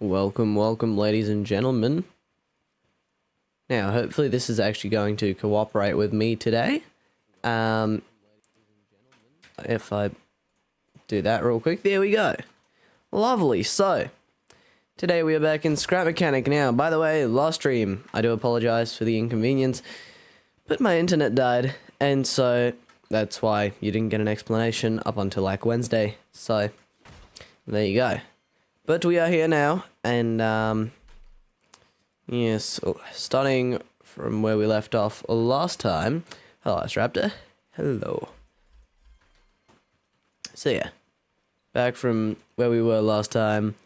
Welcome, welcome, ladies and gentlemen. Now, hopefully this is actually going to cooperate with me today. If I do that real quick, there we go. Lovely. So, today we are back in Scrap Mechanic. Now, by the way, last stream, I do apologize for the inconvenience, but my internet died, and so that's why you didn't get an explanation up until like Wednesday. So, there you go. But we are here now, and yes, starting from where we left off last time. Hello, Raptor. Hello. So yeah, back from where we were last time.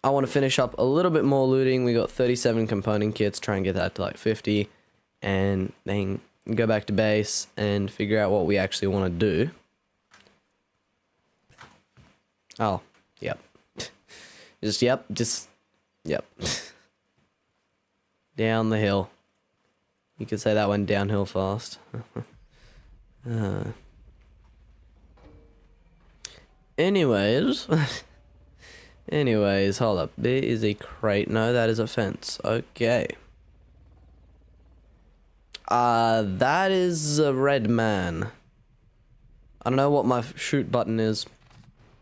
I want to finish up a little bit more looting. We got 37 component kits, try and get that to like 50, and then go back to base and figure out what we actually want to do. Oh, yep. Yep. Down the hill. You could say that went downhill fast. Anyways, hold up. There is a crate. No, that is a fence. Okay. That is a red man. I don't know what my shoot button is.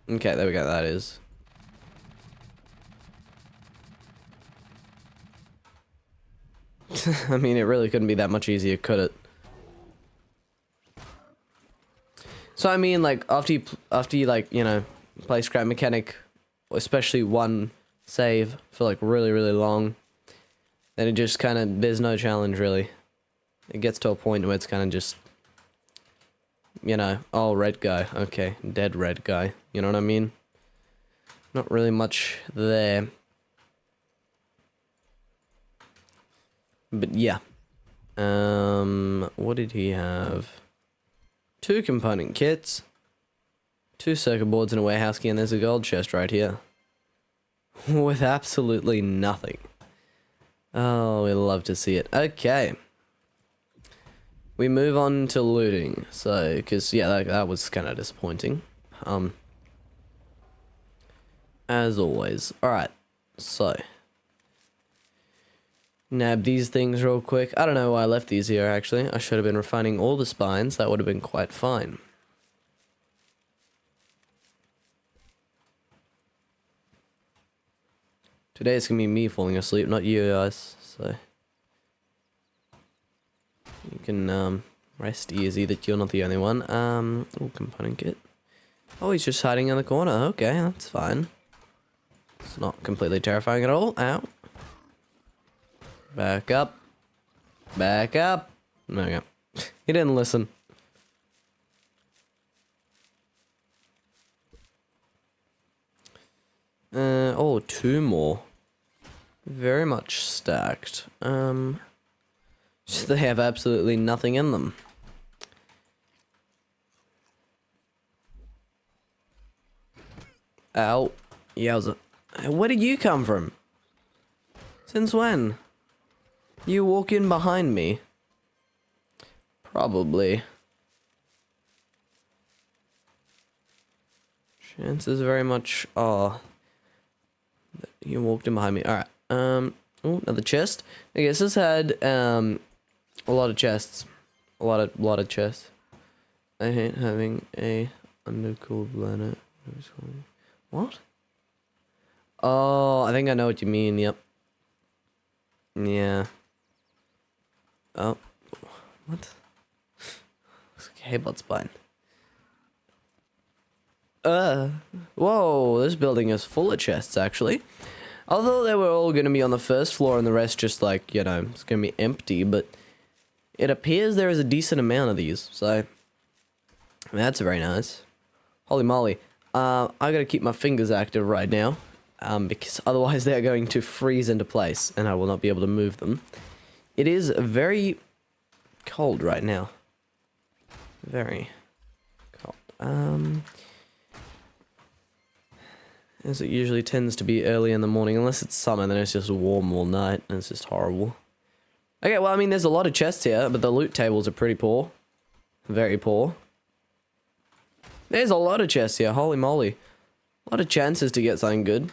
Okay, there we go. That is. I mean, it really couldn't be that much easier, could it? So I mean, like after you like, you know, play Scrap Mechanic, especially one save for like really long, then it just kind of, there's no challenge really. It gets to a point where it's kind of just, you know, oh, red guy, okay, dead red guy, you know what I mean? Not really much there. But yeah. What did he have? 2 component kits, 2 circuit boards and a warehouse key, and there's a gold chest right here. With absolutely nothing. Oh, we love to see it. Okay. We move on to looting. So, because, yeah, that was kind of disappointing. As always. Alright, so. Nab these things real quick. I don't know why I left these here, actually. I should have been refining all the spines. That would have been quite fine. Today it's going to be me falling asleep, not you guys. So you can rest easy that you're not the only one. Oh, component kit. Oh, he's just hiding in the corner. Okay, that's fine. It's not completely terrifying at all. Ow. Back up. Back up. There we go. He didn't listen. Oh, 2 more. Very much stacked. They have absolutely nothing in them. Ow. Yowza. Where did you come from? Since when? You walk in behind me. Probably. Chances very much are that you walked in behind me. Alright. Oh, another chest. I guess this had a lot of chests. A lot of chests. I hate having a undercooled planet. What? Oh, I think I know what you mean, yep. Yeah. Oh, what? Looks like a Habot spine. Whoa, this building is full of chests, actually. Although they were all going to be on the first floor and the rest just like, you know, it's going to be empty, but it appears there is a decent amount of these, so that's very nice. Holy moly. I gotta keep my fingers active right now, because otherwise they're going to freeze into place and I will not be able to move them. It is very cold right now. Very cold. As it usually tends to be early in the morning, unless it's summer, then it's just warm all night, and it's just horrible. Okay, well, I mean, there's a lot of chests here, but the loot tables are pretty poor. Very poor. There's a lot of chests here, holy moly. A lot of chances to get something good.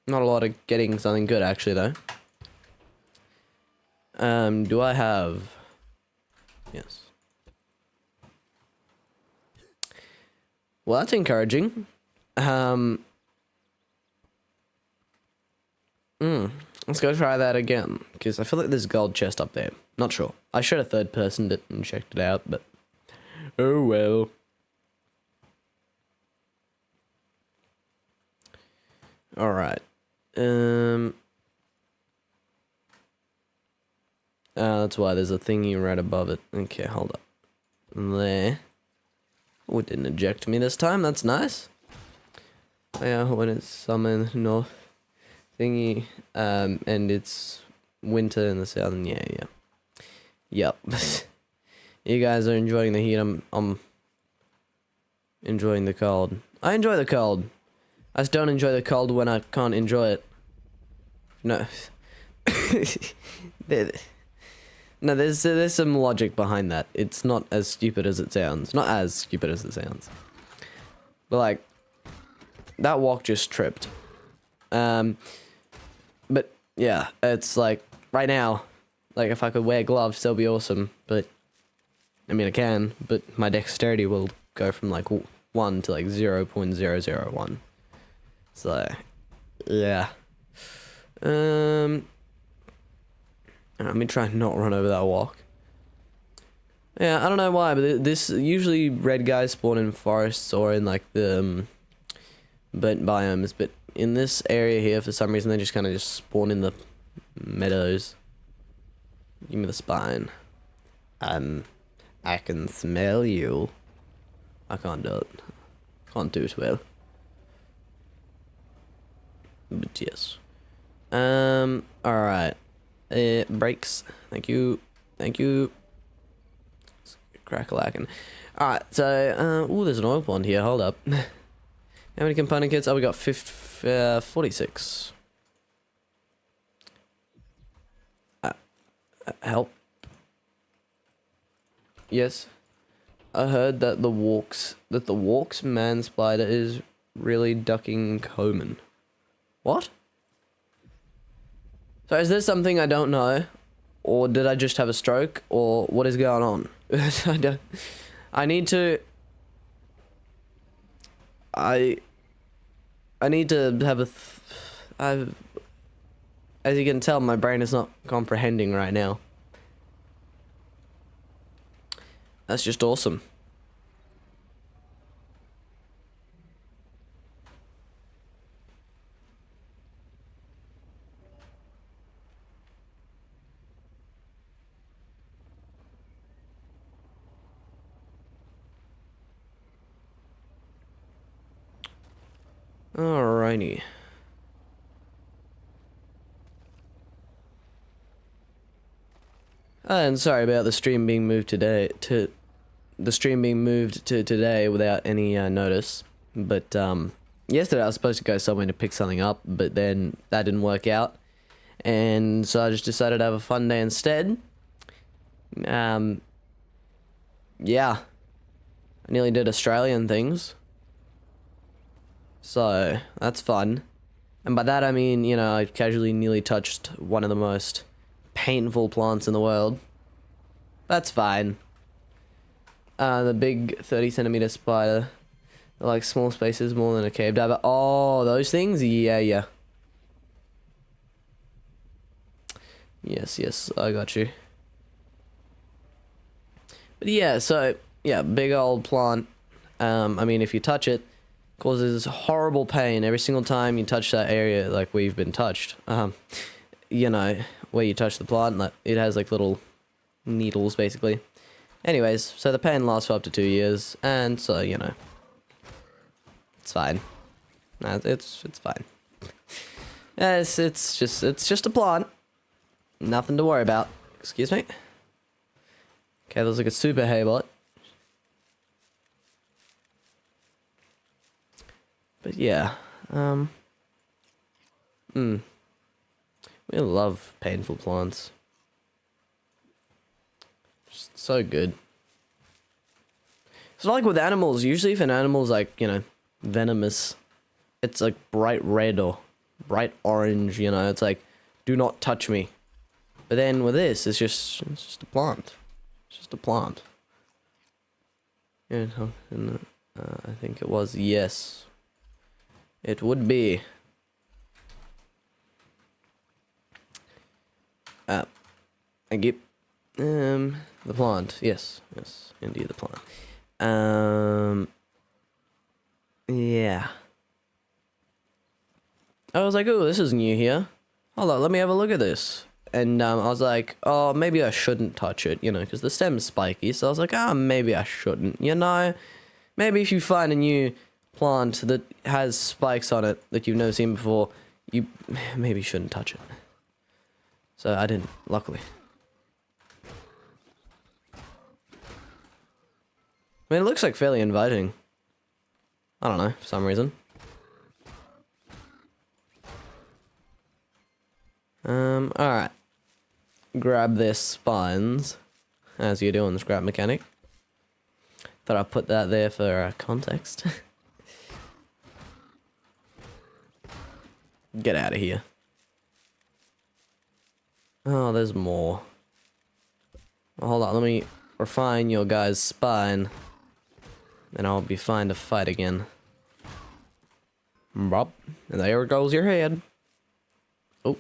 Not a lot of getting something good, actually, though. Do I have... Yes. Well, that's encouraging. Let's go try that again, because I feel like there's a gold chest up there. Not sure. I should have third-personed it and checked it out, but... Oh, well. Alright. That's why there's a thingy right above it. Okay, hold up. There. Oh, it didn't eject me this time. That's nice. Yeah, when it's summer north thingy, and it's winter in the south, and yeah. Yep. You guys are enjoying the heat. I'm enjoying the cold. I enjoy the cold. I just don't enjoy the cold when I can't enjoy it. No. No, there's some logic behind that. It's not as stupid as it sounds. Not as stupid as it sounds. But like, that walk just tripped. But yeah, it's like right now, like if I could wear gloves, that'd be awesome. But I mean, I can, but my dexterity will go from like 1 to like 0.001. So, yeah. Let me try and not run over that walk. Yeah, I don't know why, but this usually red guys spawn in forests or in like the burnt biomes, but in this area here, for some reason, they just kind of just spawn in the meadows. Give me the spine. I can smell you. I can't do it. Can't do it well. But yes. Alright. Brakes. Thank you. Thank you. Crack-a-lackin'. Alright, so, ooh, there's an oil pond here. Hold up. How many component kits? Oh, we got 46. Help. Yes. I heard that the Walks man spider is really ducking Coman. What? So is this something I don't know? Or did I just have a stroke? Or what is going on? I need to have as you can tell, my brain is not comprehending right now. That's just awesome. Alrighty. And sorry about the stream being moved today to today without any notice. But yesterday I was supposed to go somewhere to pick something up, but then that didn't work out, and so I just decided to have a fun day instead. Yeah, I nearly did Australian things. So, that's fun. And by that I mean, you know, I casually nearly touched one of the most painful plants in the world. That's fine. The big 30cm spider. Like small spaces more than a cave diver. Oh, those things? Yeah. Yes, I got you. But yeah, so, yeah, big old plant. I mean, if you touch it, causes horrible pain every single time you touch that area, like where you've been touched. You know, where you touch the plant, like, it has like little needles basically. Anyways, so the pain lasts for up to 2 years, and so, you know, it's fine. Nah, it's fine. Yeah, it's just a plant. Nothing to worry about. Excuse me. Okay, there's like a super haybot. But yeah, we love painful plants. Just so good. It's not like with animals. Usually if an animal's like, you know, venomous, it's like bright red or bright orange, you know, it's like, do not touch me. But then with this, it's just a plant. It's just a plant. Yeah, I think it was, yes. It would be. Thank you. The plant, yes, indeed the plant. Yeah. I was like, oh, this is new here. Hold on, let me have a look at this. And I was like, oh, maybe I shouldn't touch it, you know, because the stem's spiky. So I was like, maybe I shouldn't, you know. Maybe if you find a new plant that has spikes on it that you've never seen before, you maybe shouldn't touch it. So I didn't, luckily. I mean, it looks like fairly inviting. I don't know, for some reason. Alright. Grab their spines, as you do in the scrap mechanic. Thought I'd put that there for context. Get out of here. Oh, there's more. Well, hold on, let me refine your guy's spine. Then I'll be fine to fight again. Bop. And there goes your head. Oh.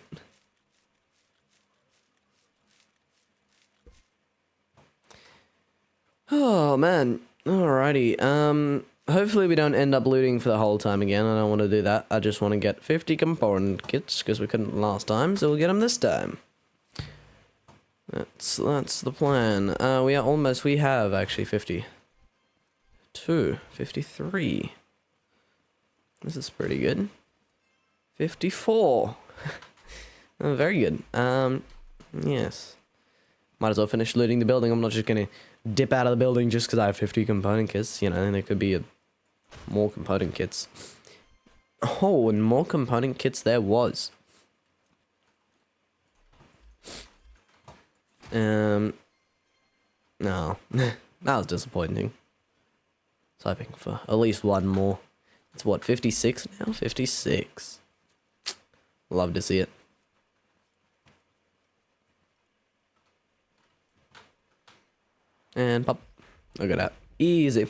Oh, man. Alrighty. Hopefully we don't end up looting for the whole time again. I don't want to do that. I just want to get 50 component kits, because we couldn't last time, so we'll get them this time. That's the plan. We have actually 52, 53. This is pretty good. 54. Oh, very good. Yes. Might as well finish looting the building. I'm not just gonna dip out of the building just because I have 50 component kits. You know, there could be more component kits. Oh, and more component kits there was. No. That was disappointing. I was hoping for at least one more. It's what, 56 now? 56. Love to see it. And pop. Look at that. Easy.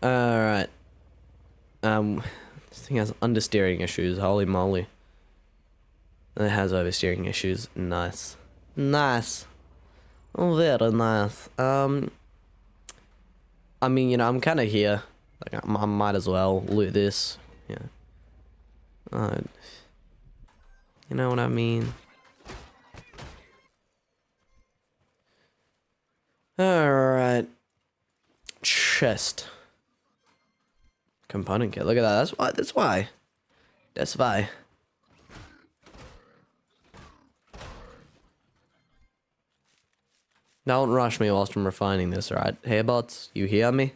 Alright. This thing has understeering issues. Holy moly. It has oversteering issues. Nice. Nice. Oh, very nice. I mean, you know, I'm kind of here. Like, I might as well loot this. Yeah. You know what I mean? Alright. Chest. Component kit. Look at that. That's why. That's why. Don't rush me whilst I'm refining this, alright? Hey, bots, you hear me?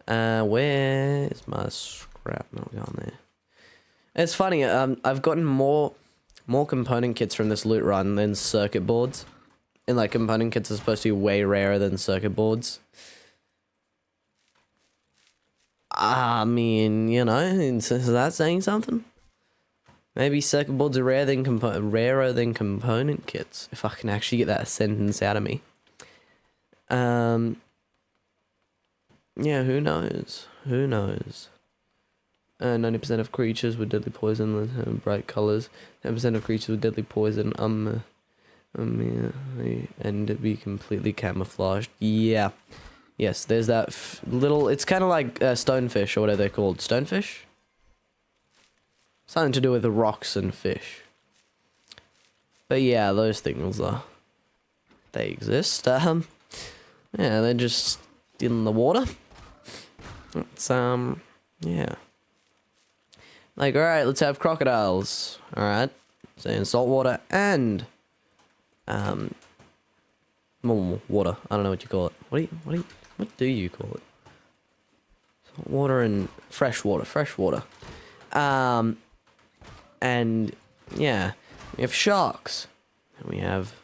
Where is my scrap metal gone there? It's funny, I've gotten more component kits from this loot run than circuit boards. And like, component kits are supposed to be way rarer than circuit boards. I mean, you know, is that saying something? Maybe circuit boards are rarer than component kits. If I can actually get that sentence out of me. Yeah, who knows? Who knows? 90% of creatures with deadly poison, bright colors. 10% of creatures with deadly poison, and be completely camouflaged. Yeah. Yes, there's that little, it's kind of like stonefish, or whatever they're called. Stonefish? Something to do with the rocks and fish. But yeah, those things they exist. Yeah, they're just in the water. It's, yeah. Like, alright, let's have crocodiles. Alright. So in salt water and, normal water. I don't know what you call it. What do you call it? Salt water and fresh water. And yeah, we have sharks. And we have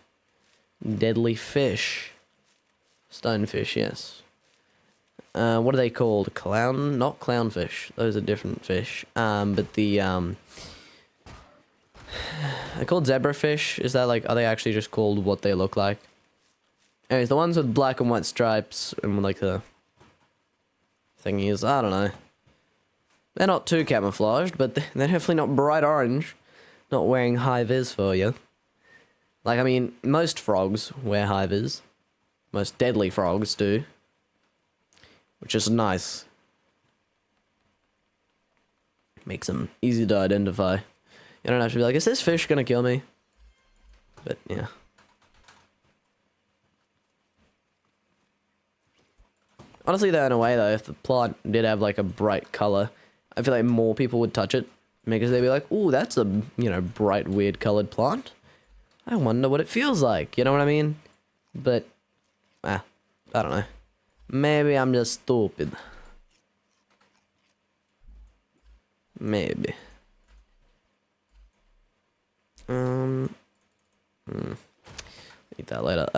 deadly fish. Stonefish, yes. What are they called? Not clownfish. Those are different fish. But they're called zebrafish. Is that like, are they actually just called what they look like? Anyways, the ones with black and white stripes and like the thingies, I don't know. They're not too camouflaged, but they're definitely not bright orange. Not wearing high-vis for you. Like, I mean, most frogs wear high-vis. Most deadly frogs do. Which is nice. Makes them easy to identify. You don't have to be like, is this fish gonna kill me? But, yeah. Honestly, though, in a way, though, if the plant did have, like, a bright color, I feel like more people would touch it. Because they'd be like, ooh, that's a, you know, bright, weird colored plant. I wonder what it feels like, you know what I mean? But, I don't know. Maybe I'm just stupid. Maybe. Eat that later.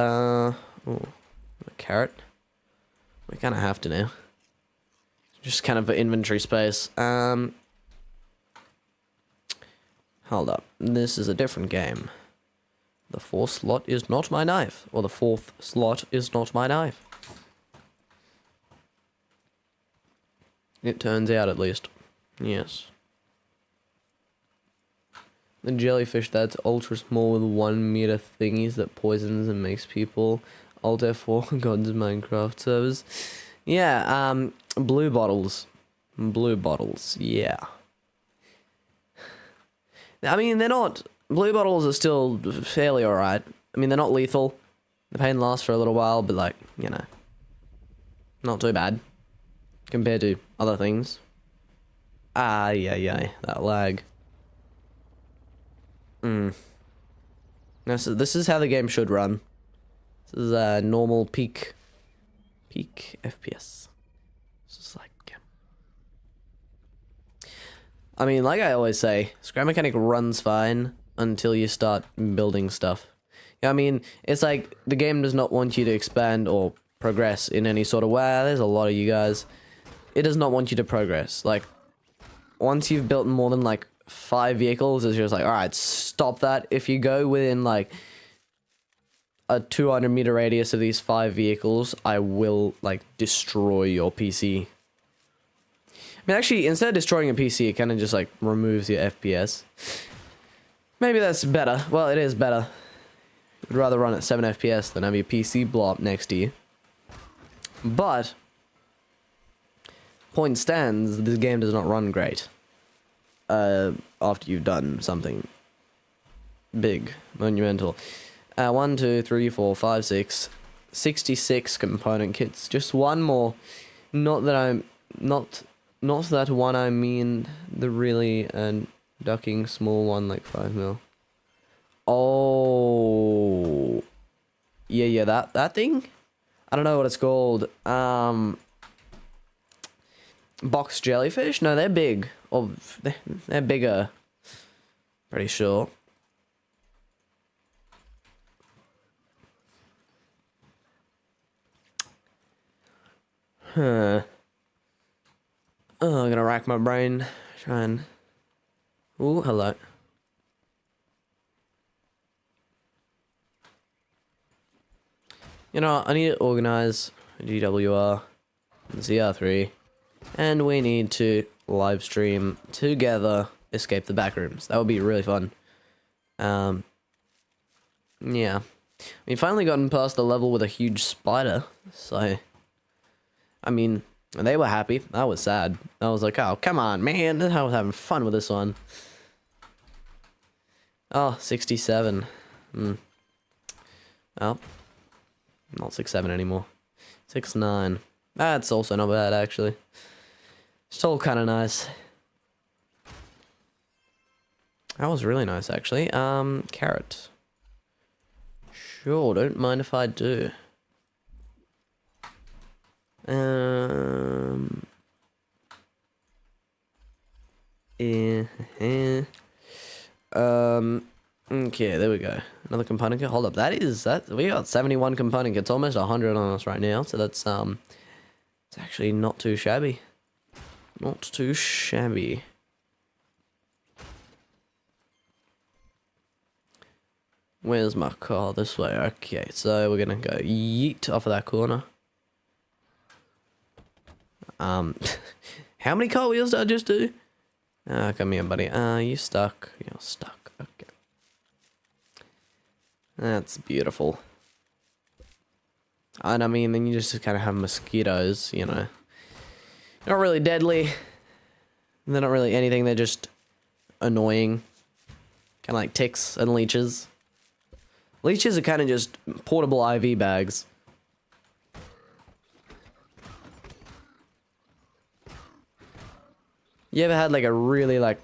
Ooh, a carrot. We kind of have to now. Just kind of for inventory space. Hold up. This is a different game. The fourth slot is not my knife. Or the fourth slot is not my knife. It turns out, at least. Yes. The jellyfish that's ultra small with 1 meter thingies that poisons and makes people alt F4 God's Minecraft servers. Yeah, blue bottles. Blue bottles, yeah. I mean, they're not... Blue bottles are still fairly alright. I mean, they're not lethal. The pain lasts for a little while, but, like, you know. Not too bad. Compared to other things. Yeah, that lag. Now, so this is how the game should run. This is normal peak FPS. This is like... I mean, like I always say, Scrap Mechanic runs fine until you start building stuff. I mean, it's like the game does not want you to expand or progress in any sort of way. There's a lot of you guys. It does not want you to progress. Like, once you've built more than like 5 vehicles, it's just like, alright, stop that. If you go within like a 200 meter radius of these 5 vehicles, I will like destroy your PC. I mean, actually, instead of destroying a PC, it kind of just, like, removes your FPS. Maybe that's better. Well, it is better. I'd rather run at 7 FPS than have your PC blow up next to you. But, point stands, this game does not run great. After you've done something big, monumental. 1, 2, 3, 4, 5, 6. 66 component kits. Just one more. Not that one, I mean the really ducking small one, like 5 mil. Oh, yeah, that thing. I don't know what it's called. Box jellyfish? No, they're big. Or they're bigger. Pretty sure. Huh. Oh, I'm gonna rack my brain. Try and... Ooh, hello. You know, I need to organize GWR and ZR3. And we need to live stream together Escape the Backrooms. That would be really fun. Yeah. We've finally gotten past the level with a huge spider, so... I mean... They were happy. I was sad. I was like, oh, come on, man. I was having fun with this one. Oh, 67. Oh. Not 6'7" anymore. 6'9". That's also not bad, actually. It's all kind of nice. That was really nice, actually. Carrot. Sure, don't mind if I do. Okay, there we go. Another component kit. Hold up, we got 71 component kits, almost 100 on us right now. So that's It's actually not too shabby. Not too shabby. Where's my car? This way. Okay, so we're gonna go yeet off of that corner. How many cartwheels did I just do? Come here, buddy. You stuck. You're stuck. Okay. That's beautiful. And I mean, then you just kind of have mosquitoes, you know. Not really deadly. They're not really anything. They're just annoying. Kind of like ticks and leeches. Leeches are kind of just portable IV bags. You ever had like a really like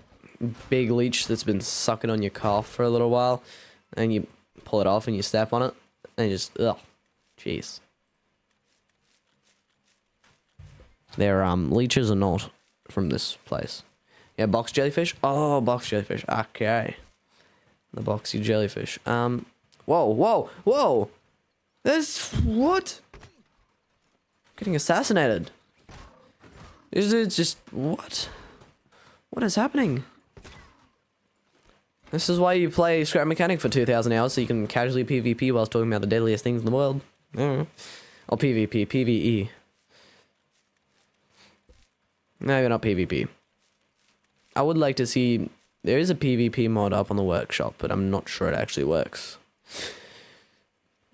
big leech that's been sucking on your calf for a little while, and you pull it off and you step on it, and you just, ugh, jeez. They're leeches are not from this place. Yeah, box jellyfish. Oh, box jellyfish. Okay, the boxy jellyfish. Whoa, whoa, whoa! This what? Getting assassinated. Is it just what? What is happening? This is why you play Scrap Mechanic for 2,000 hours, so you can casually PvP whilst talking about the deadliest things in the world. Or PvP, PvE. No, you're not PvP. I would like to see... There is a PvP mod up on the workshop, but I'm not sure it actually works.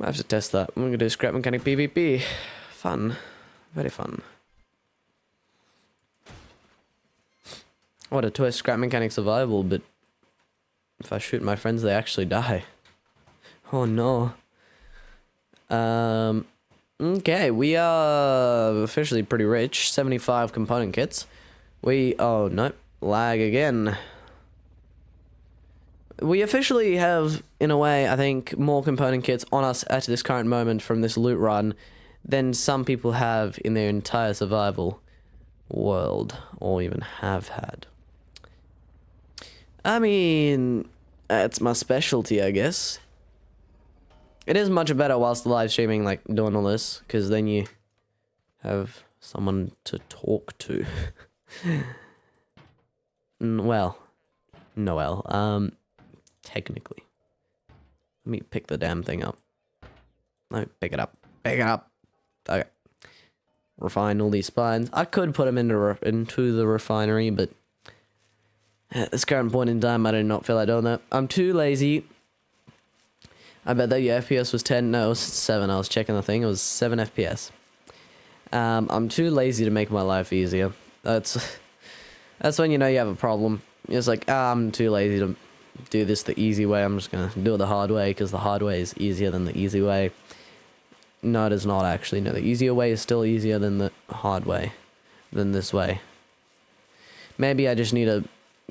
I have to test that. I'm gonna do Scrap Mechanic PvP. Fun. Very fun. What a twist, Scrap Mechanic survival, but if I shoot my friends, they actually die. Oh no. Okay, we are officially pretty rich. 75 component kits. Oh nope, lag again. We officially have, in a way, I think, more component kits on us at this current moment from this loot run than some people have in their entire survival world, or even have had. I mean, it's my specialty, I guess. It is much better whilst live streaming, like, doing all this, because then you have someone to talk to. Well, Noel, technically. Let me pick the damn thing up. No, pick it up. Pick it up. Okay. Refine all these spines. I could put them into the refinery, but at this current point in time, I do not feel like doing that. I'm too lazy. I bet that your FPS was 10. No, it was 7. I was checking the thing. It was 7 FPS. I'm too lazy to make my life easier. That's when you know you have a problem. It's like, I'm too lazy to do this the easy way. I'm just gonna do it the hard way because the hard way is easier than the easy way. No, it is not actually. No, the easier way is still easier than the hard way. Than this way. Maybe I just need to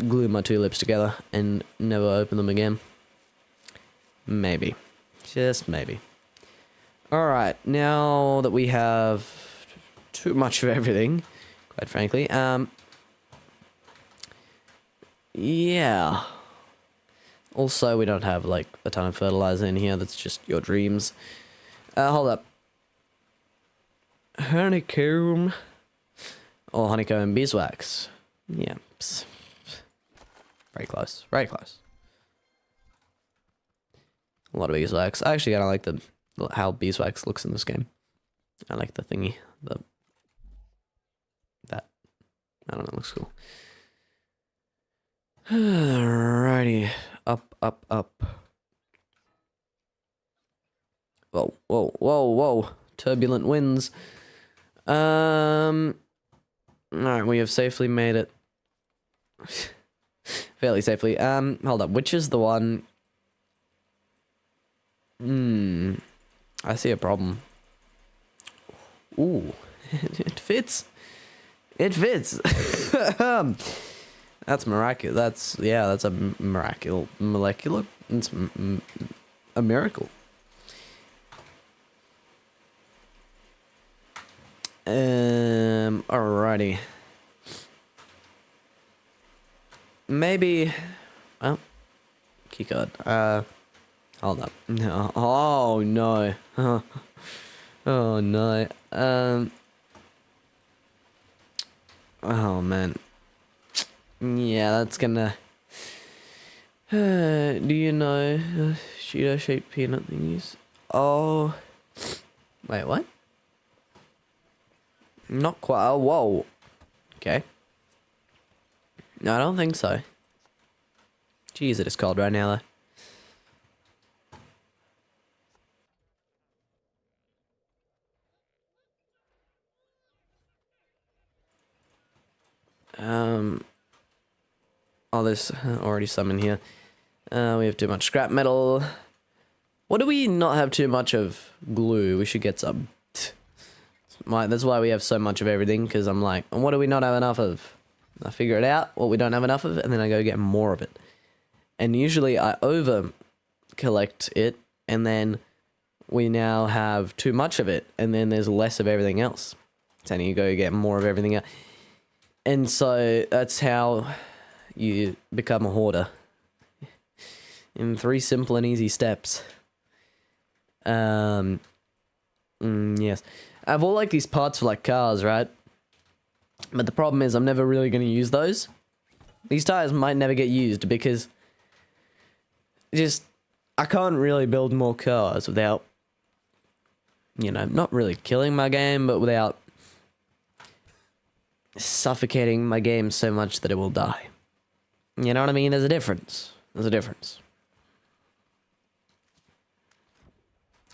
glue my two lips together and never open them again. Maybe. Just maybe. Alright, now that we have too much of everything, quite frankly, yeah. Also, we don't have, like, a ton of fertilizer in here. That's just your dreams. Hold up. Honeycomb. Or honeycomb beeswax. Yeah. Psst. Very close. Very close. A lot of beeswax. I actually kind of like how beeswax looks in this game. I like the thingy. That. I don't know, it looks cool. Alrighty. Up, up, up. Whoa, whoa, whoa, whoa. Turbulent winds. Alright, we have safely made it. Fairly safely. Hold up. Which is the one? I see a problem. Ooh. It fits. It fits. That's miraculous. That's a molecular. It's a miracle. Alrighty. Maybe. Oh, keycard. Hold up. No. Oh no. Oh no. Oh, man. Yeah, that's gonna... do you know Cheeto-shaped peanut thingies? Oh... Wait, what? Not quite. Oh, whoa. Okay. No, I don't think so. Jeez, it is cold right now, though. Oh, there's already some in here. We have too much scrap metal. What do we not have too much of? Glue. We should get some. That's why we have so much of everything, because I'm like, what do we not have enough of? I figure it out, what we don't have enough of, and then I go get more of it. And usually I over collect it, and then we now have too much of it, and then there's less of everything else. So then you go get more of everything else. And so that's how you become a hoarder. In 3 simple and easy steps. Yes. I have all like these parts for like cars, right? But the problem is I'm never really going to use those. These tires might never get used because I can't really build more cars without, you know, not really killing my game, but without suffocating my game so much that it will die. You know what I mean? There's a difference. There's a difference.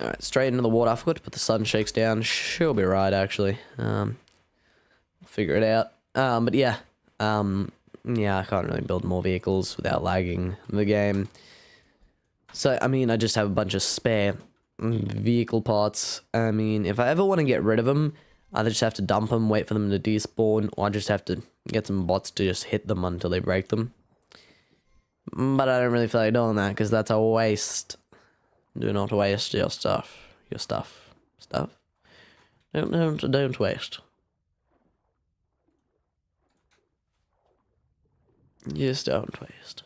Alright, straight into the water. I forgot to put the sun shakes down. She'll be right, actually. Figure it out. But yeah. Yeah, I can't really build more vehicles without lagging the game. So, I mean, I just have a bunch of spare vehicle parts. I mean, if I ever want to get rid of them, I either just have to dump them, wait for them to despawn, or I just have to get some bots to just hit them until they break them. But I don't really feel like doing that, because that's a waste. Do not waste your stuff. Your stuff. Stuff? Don't waste. Just don't waste.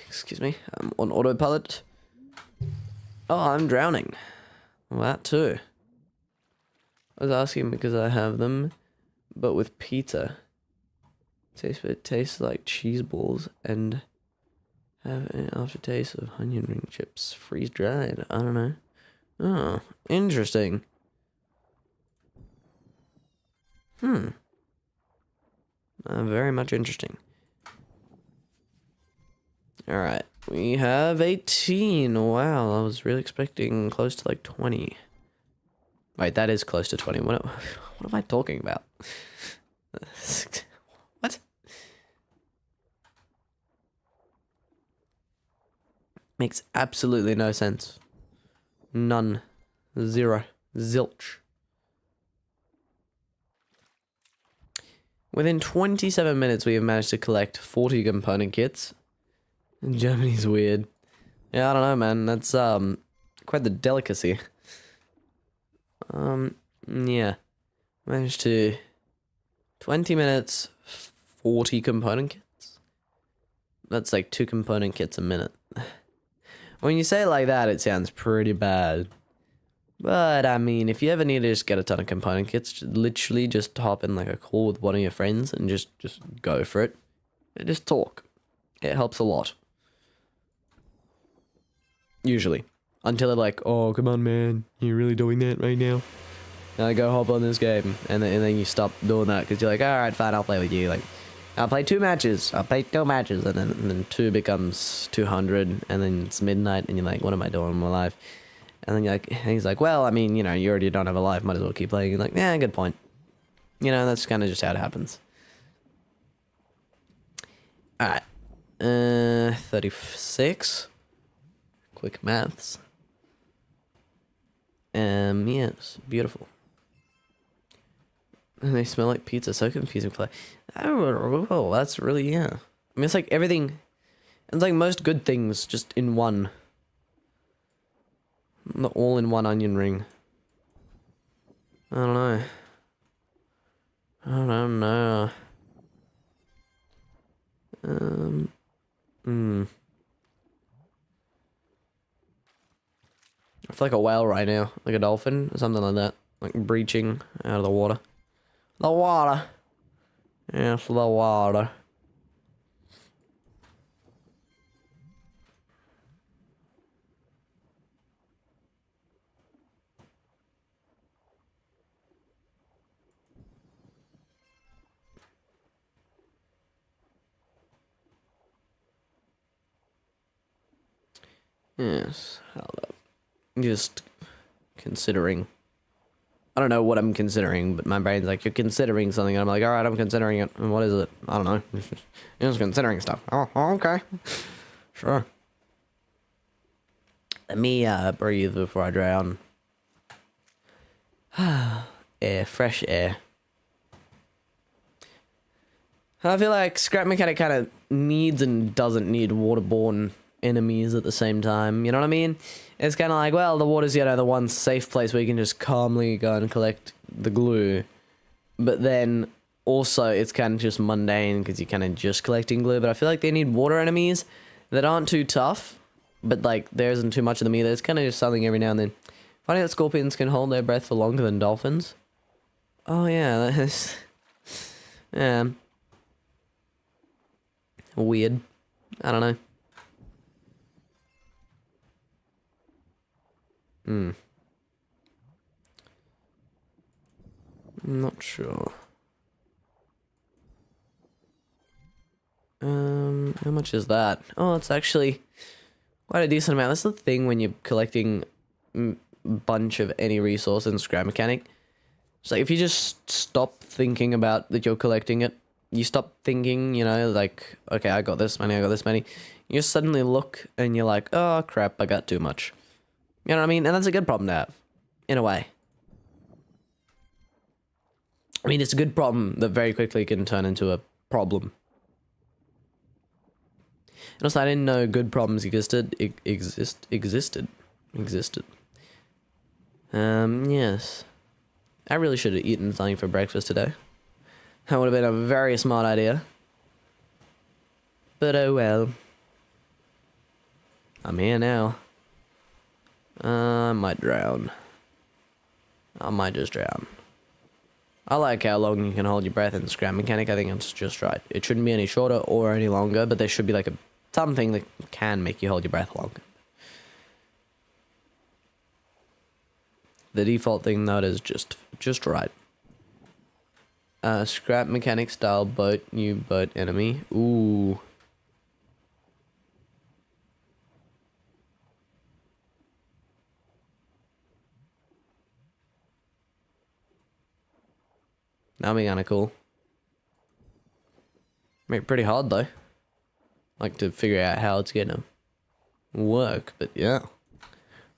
Excuse me. I'm on autopilot. Oh, I'm drowning. Well, that too. I was asking because I have them, but with pizza. It tastes like cheese balls and have an aftertaste of onion ring chips, freeze dried. I don't know. Oh, interesting. Very much interesting. Alright, we have 18. Wow, I was really expecting close to like 20. Wait, that is close to 20. What am I talking about? What? Makes absolutely no sense. None. Zero. Zilch. Within 27 minutes, we have managed to collect 40 component kits. And Germany's weird. Yeah, I don't know, man. That's, quite the delicacy. Yeah. Managed to... 20 minutes, 40 component kits? That's like 2 component kits a minute. When you say it like that, it sounds pretty bad. But, I mean, if you ever need to just get a ton of component kits, literally just hop in like a call with one of your friends and just go for it. And just talk. It helps a lot. Usually. Until they're like, oh, come on, man. You're really doing that right now? And I go hop on this game. And then you stop doing that because you're like, alright, fine, I'll play with you. Like, I'll play 2 matches. I'll play 2 matches. And then 2 becomes 200. And then it's midnight. And you're like, what am I doing with my life? And then you're like, and he's like, well, I mean, you know, you already don't have a life. Might as well keep playing. You're like, yeah, good point. You know, that's kind of just how it happens. Alright. 36. Quick maths. Yes, beautiful. And they smell like pizza, so confusing. Oh, that's really, yeah. I mean, it's like everything, it's like most good things just in one. The all-in-one onion ring. I don't know. I don't know. I feel like a whale right now, like a dolphin or something like that, like breaching out of the water. The water. Yes, the water. Yes, hold up. Just considering. I don't know what I'm considering, but my brain's like, you're considering something, and I'm like, alright, I'm considering it. And what is it? I don't know. You're just considering stuff. Oh, okay. Sure. Let me breathe before I drown. Air, fresh air. I feel like Scrap Mechanic kind of needs and doesn't need waterborne enemies at the same time, you know what I mean? It's kind of like, well, the water's, you know, the one safe place where you can just calmly go and collect the glue. But then, also, it's kind of just mundane because you're kind of just collecting glue. But I feel like they need water enemies that aren't too tough, but, like, there isn't too much of them either. It's kind of just something every now and then. Funny that scorpions can hold their breath for longer than dolphins. Oh, yeah, that's... yeah. Weird. I don't know. I'm not sure. How much is that? Oh, it's actually quite a decent amount. That's the thing when you're collecting a bunch of any resource in Scrap Mechanic. It's like if you just stop thinking about that you're collecting it, you stop thinking, you know, like, okay, I got this many, I got this many. You just suddenly look and you're like, oh crap, I got too much. You know what I mean? And that's a good problem to have, in a way. I mean, it's a good problem that very quickly can turn into a problem. And also, I didn't know good problems existed. Existed. Yes. I really should have eaten something for breakfast today. That would have been a very smart idea. But oh well. I'm here now. I might drown. I might just drown. I like how long you can hold your breath in Scrap Mechanic. I think it's just right. It shouldn't be any shorter or any longer, but there should be like something that can make you hold your breath longer. The default thing though is just right. Scrap Mechanic style boat, new boat enemy. Ooh. That'll be kinda cool. Make it pretty hard though. Like to figure out how it's gonna work, but yeah.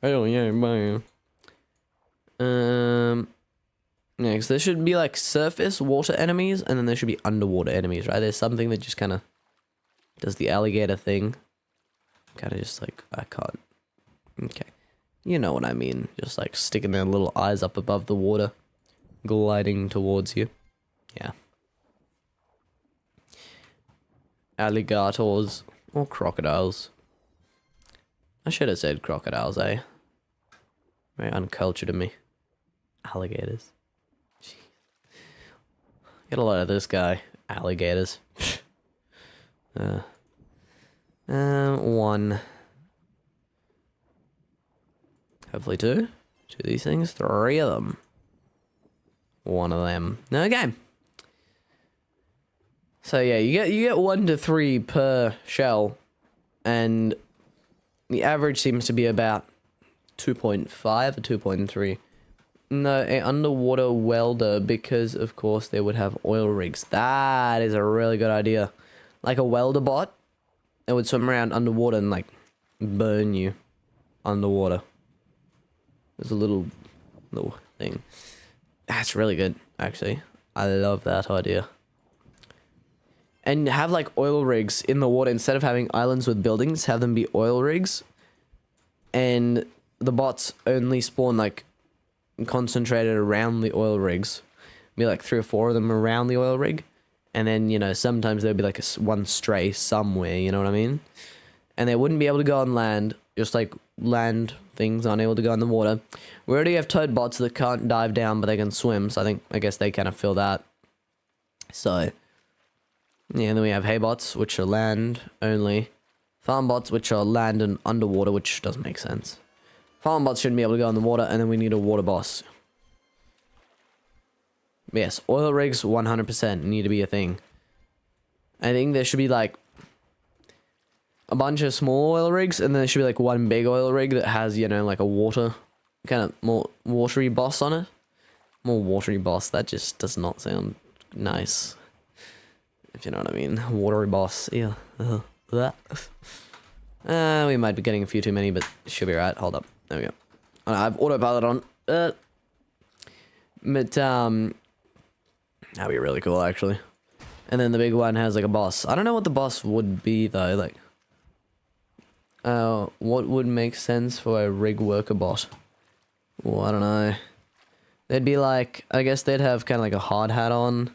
Oh yeah, man. Yeah, because there should be like surface water enemies, and then there should be underwater enemies, right? There's something that just kind of does the alligator thing. Kind of just like, I can't. Okay. You know what I mean. Just like sticking their little eyes up above the water, gliding towards you. Yeah. Alligators or crocodiles. I should have said crocodiles, eh? Very uncultured of me. Alligators. Jeez. Get a load of this guy. Alligators. One. Hopefully two. Two of these things. Three of them. One of them. Okay. So yeah, you get 1 to 3 per shell, and the average seems to be about 2.5 or 2.3. No, an underwater welder, because of course they would have oil rigs. That is a really good idea. Like a welder bot that would swim around underwater and like burn you underwater. There's a little thing. That's really good, actually. I love that idea. And have like oil rigs in the water instead of having islands with buildings. Have them be oil rigs, and the bots only spawn like concentrated around the oil rigs. Be like 3 or 4 of them around the oil rig, and then, you know, sometimes there'd be like one stray somewhere, you know what I mean? And they wouldn't be able to go on land, just like land things aren't able to go in the water. We already have toad bots that can't dive down, but they can swim. So I guess they kind of fill that. So, yeah, and then we have hay bots, which are land only. Farm bots, which are land and underwater, which doesn't make sense. Farm bots shouldn't be able to go in the water, and then we need a water boss. Yes, oil rigs 100% need to be a thing. I think there should be like a bunch of small oil rigs, and then there should be like one big oil rig that has, you know, like a water, kind of more watery boss on it. More watery boss, that just does not sound nice. If you know what I mean. Watery boss, yeah. We might be getting a few too many, but should be right. Hold up. There we go. I've autopilot on. But, that'd be really cool, actually. And then the big one has, like, a boss. I don't know what the boss would be, though. Like, what would make sense for a rig worker bot? Well, I don't know. They'd be like, I guess they'd have kind of like a hard hat on.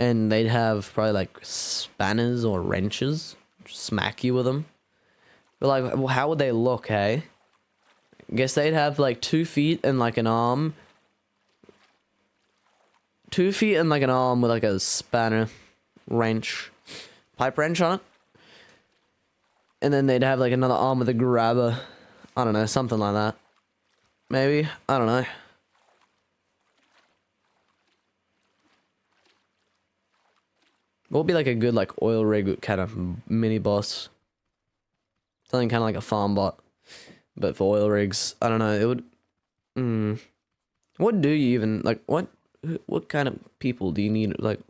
And they'd have probably like spanners or wrenches. Smack you with them. But like, well, how would they look, hey? I guess they'd have like 2 feet and like an arm. 2 feet and like an arm with like a spanner, wrench, pipe wrench on it. And then they'd have like another arm with a grabber. I don't know, something like that. Maybe? I don't know. What would be like a good like oil rig kind of mini boss? Something kind of like a farm bot, but for oil rigs. I don't know. It would. What do you even like? What kind of people do you need? Like,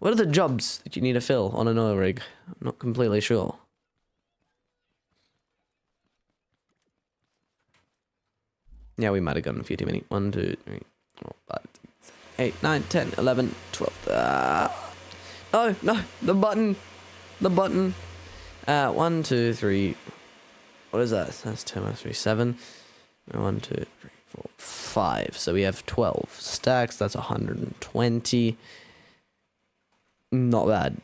what are the jobs that you need to fill on an oil rig? I'm not completely sure. Yeah, we might have gotten a few too many. 1, 2, 3, 4, 5, 6, 8, 9, 10, 11, 12. Oh, no, the button. 1, 2, 3. What is that? That's 2 minus 3, 7. 1, 2, 3, 4, 5. So we have 12 stacks. That's 120. Not bad.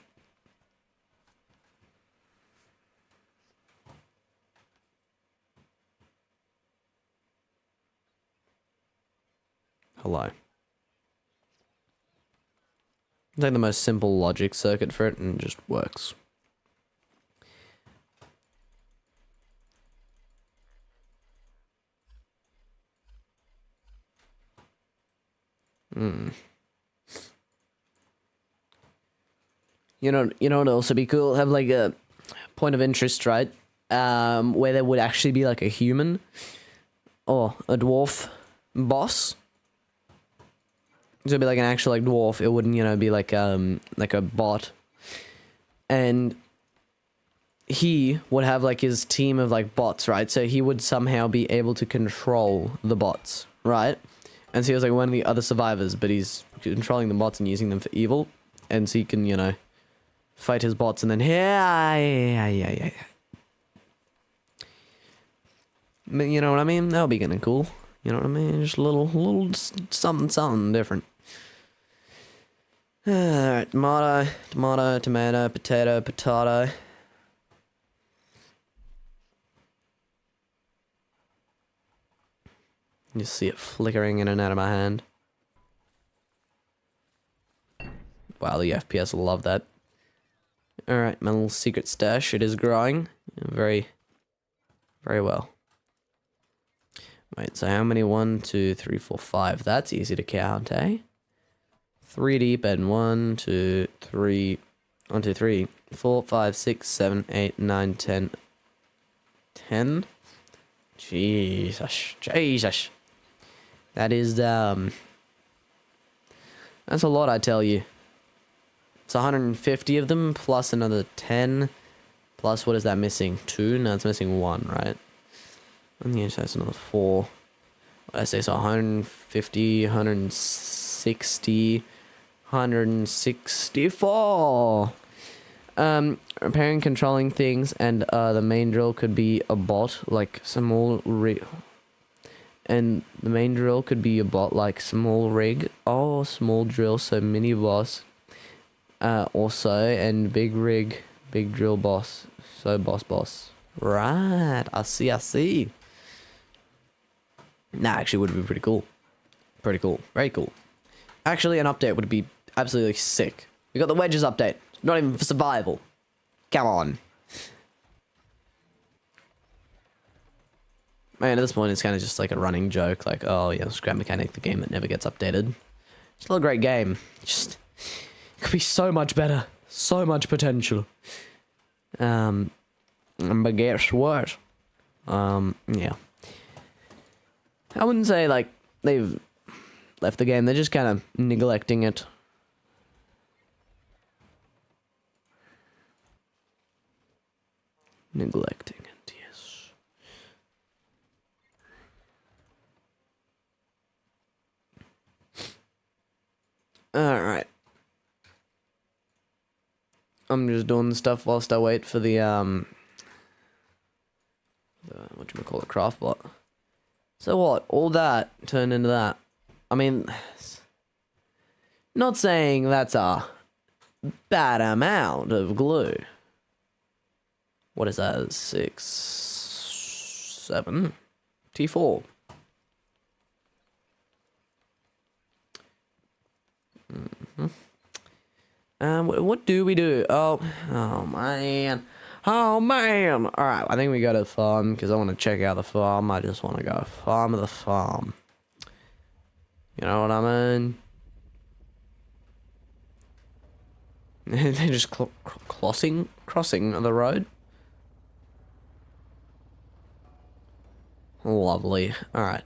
Hello. It's like the most simple logic circuit for it, and it just works. You know what'd also be cool? Have like a point of interest, right? Where there would actually be like a human or a dwarf boss. So it'd be like an actual like dwarf. It wouldn't, be like a bot. And he would have like his team of like bots, right? So he would somehow be able to control the bots, right? And so he was like one of the other survivors, but he's controlling the bots and using them for evil. And so he can, fight his bots and then yeah. But you know what I mean? That would be kind of cool. You know what I mean? Just a little something different. Alright, tomato, potato. You see it flickering in and out of my hand. Wow, the FPS will love that. Alright, my little secret stash. It is growing very, very well. Wait, so how many? 1, 2, 3, 4, 5. That's easy to count, eh? 3 deep and 1, 2, 3. 1, 2, 3, 4, 5, 6, 7, 8, 9, 10. 10? Jesus. That is, that's a lot, I tell you. It's 150 of them, plus another 10. Plus, what is that missing? 2? No, it's missing 1, right? On the edge, that's another 4. What did I say? So 150, 160, 164. Repairing, controlling things, and the main drill could be a bot, like small rig. And the main drill could be a bot, like small rig. Oh, small drill, so mini boss. Also, and big rig, big drill boss. So boss. Right. I see, I see. Nah, actually would be pretty cool. Pretty cool. Very cool. Actually, an update would be absolutely sick. We got the wedges update. Not even for survival. Come on. Man, at this point, it's kind of just like a running joke. Like, oh, yeah, Scrap Mechanic, the game that never gets updated. It's still a great game. Just, it could be so much better. So much potential. But guess what? Yeah. I wouldn't say, like, they've left the game. They're just kind of neglecting it. Neglecting it, yes. Alright. I'm just doing stuff whilst I wait for the whatchamacallit, craft bot. So what? All that turned into that. I mean, not saying that's a bad amount of glue. What is that? 6, 7, T4. What do we do? Oh man. Oh man. Alright, I think we go to the farm because I want to check out the farm. I just want to go farm of the farm. You know what I mean? They're just crossing the road. Lovely. Alright.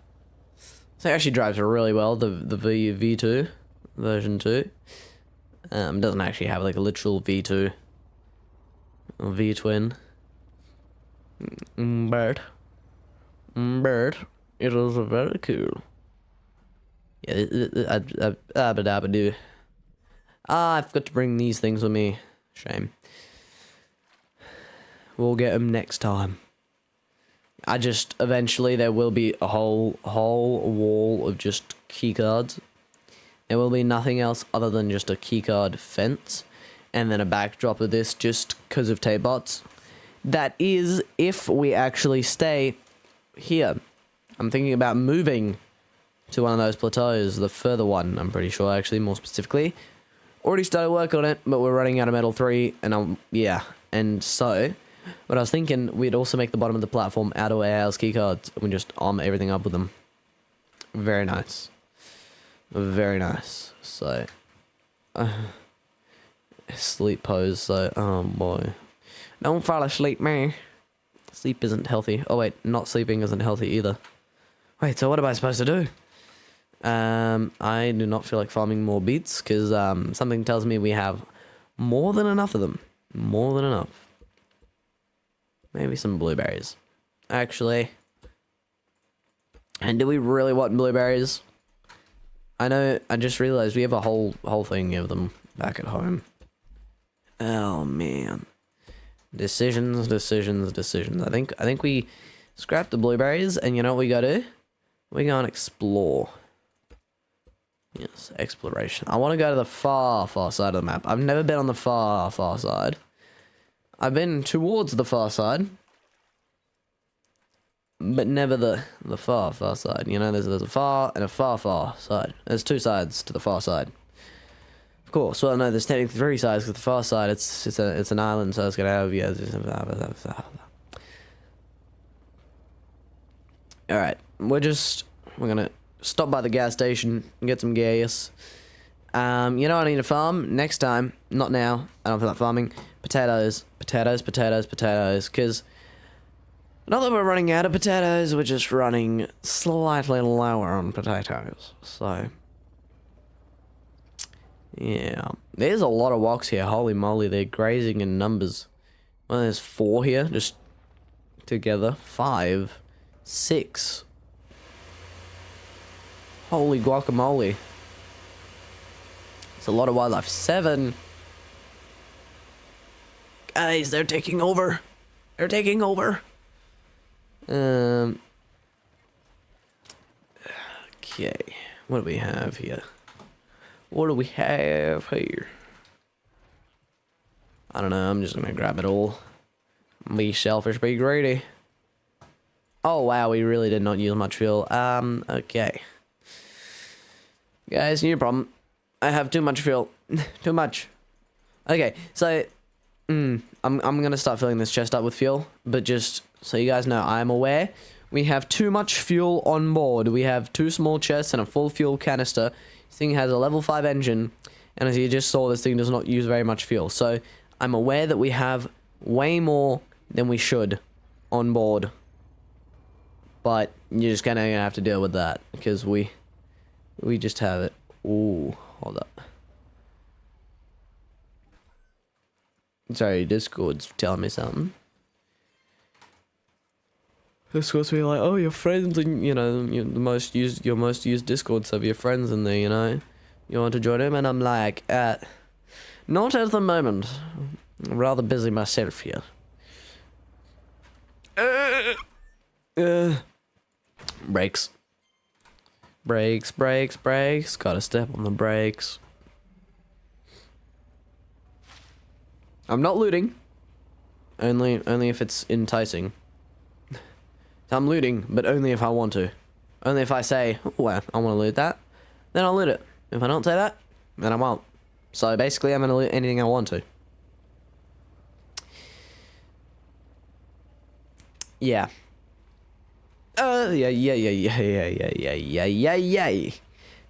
So it actually drives really well, the V2, version 2. Doesn't actually have like a literal V2 or V-twin. But it is very cool. Yeah, I forgot to bring these things with me. Shame. We'll get them next time. Eventually there will be a whole wall of just keycards. There will be nothing else other than just a keycard fence. And then a backdrop of this just because of tape bots. That is if we actually stay here. I'm thinking about moving to one of those plateaus, the further one, I'm pretty sure, actually, more specifically. Already started work on it, but we're running out of Metal 3, and yeah. And so, what I was thinking, we'd also make the bottom of the platform out of warehouse keycards, and we just arm everything up with them. Very nice. Very nice. So, sleep pose, so, oh boy. Don't fall asleep, man. Sleep isn't healthy. Oh wait, not sleeping isn't healthy either. Wait, so what am I supposed to do? I do not feel like farming more beets, because something tells me we have more than enough of them. More than enough. Maybe some blueberries. Actually. And do we really want blueberries? I know, I just realized we have a whole thing of them back at home. Oh man. Decisions. I think we scrap the blueberries, and you know what we gotta do? We go and explore. Yes, exploration. I want to go to the far side of the map. I've never been on the far side. I've been towards the far side, but never the far side. You know, there's a far and a far side. There's two sides to the far side. Of course. Well, no, there's technically three sides. Because the far side, it's an island, so it's gonna have All right, we're gonna stop by the gas station and get some gas. You know what I need to farm next time? Not now. I don't feel like farming. Potatoes. Because not that we're running out of potatoes, we're just running slightly lower on potatoes. So, yeah. There's a lot of walks here. Holy moly, they're grazing in numbers. Well, there's 4 here, just together. 5, 6. Holy guacamole. It's a lot of wildlife. 7. Guys, they're taking over. Okay. What do we have here? I don't know. I'm just gonna grab it all. Be selfish, be greedy. Oh wow, we really did not use much fuel. Okay. Guys, new problem. I have too much fuel. Too much. Okay, so I'm gonna start filling this chest up with fuel, but just so you guys know, I'm aware we have too much fuel on board. We have 2 small chests and a full fuel canister. This thing has a level 5 engine, and as you just saw, this thing does not use very much fuel. So I'm aware that we have way more than we should on board, but you're just kind of gonna have to deal with that because we just have it. Ooh, hold up. Sorry, Discord's telling me something. Discord's be like, oh, your friends, and you know, your most used Discord server, your friends in there, you know. You want to join him? And I'm like, not at the moment. I'm rather busy myself here. Brakes. Brakes. Gotta step on the brakes. I'm not looting. Only if it's enticing. I'm looting, but only if I want to. Only if I say, oh, I want to loot that, then I'll loot it. If I don't say that, then I won't. So basically, I'm gonna loot anything I want to. Yeah. Yeah. So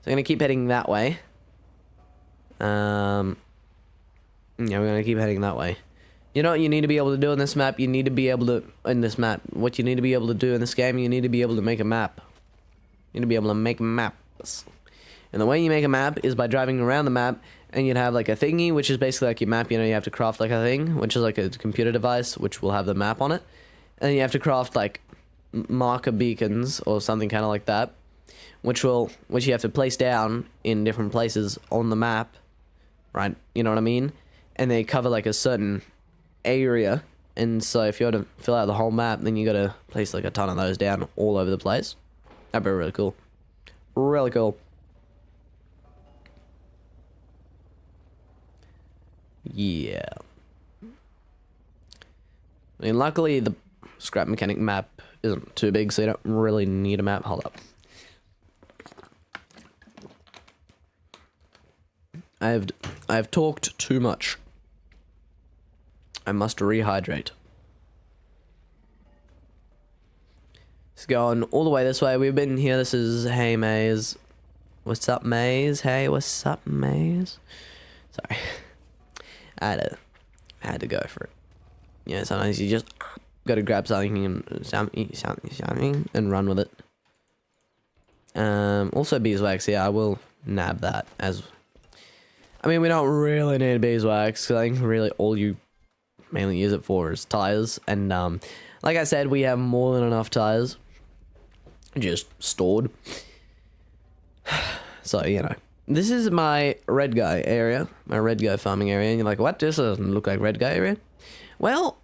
I'm gonna keep heading that way. Yeah, we're gonna keep heading that way. You know what you need to be able to do in this map? You need to be able to, what you need to be able to do in this game, you need to be able to make a map. You need to be able to make maps. And the way you make a map is by driving around the map, and you'd have like a thingy, which is basically like your map. You know, you have to craft like a thing, which is like a computer device, which will have the map on it. And then you have to craft like marker beacons or something kind of like that, which you have to place down in different places on the map, right? You know what I mean? And they cover like a certain area, and so if you want to fill out the whole map, then you gotta place like a ton of those down all over the place. That'd be really cool. Really cool. Yeah. I mean, luckily the scrap mechanic map isn't too big, so you don't really need a map. Hold up. I've talked too much. I must rehydrate. It's going all the way this way. We've been here. This is Hey Maze. What's up, Maze? Hey, what's up, Maze? Sorry. I had to go for it. Yeah, sometimes you just gotta grab something and run with it. Also beeswax. Yeah, I will nab that as. I mean, we don't really need beeswax. I think really all you mainly use it for is tires, and like I said, we have more than enough tires just stored. So you know, this is my red guy area, my red guy farming area, and you're like, what? This doesn't look like red guy area. Well,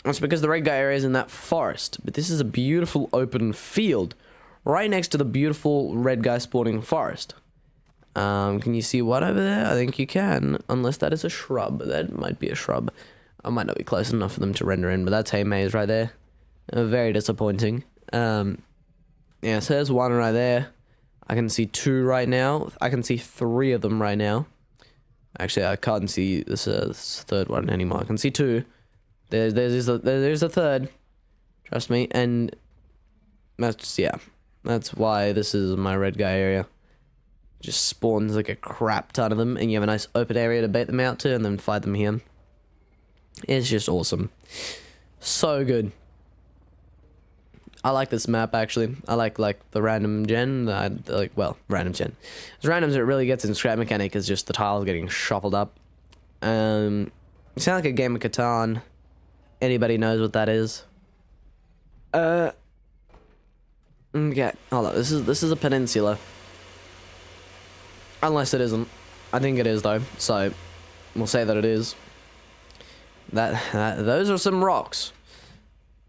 it's because the red guy area is in that forest, but this is a beautiful open field right next to the beautiful red guy spawning forest. Can you see what over there? I think you can, unless that is a shrub. That might be a shrub. I might not be close enough for them to render in, but that's Hey Maze right there. Very disappointing. Yeah, so there's one right there. I can see 2 right now. I can see 3 of them right now. Actually, I can't see this third one anymore. I can see 2. There's a third. Trust me. And that's, yeah. That's why this is my red guy area. Just spawns like a crap ton of them, and you have a nice open area to bait them out to, and then fight them here. It's just awesome. So good. I like this map, actually. I like the random gen. Random gen. As random as it really gets in Scrap Mechanic is just the tiles getting shuffled up. You sound like a game of Catan. Anybody knows what that is? Okay, hold on. This is a peninsula. Unless it isn't. I think it is, though. So, we'll say that it is. Those are some rocks.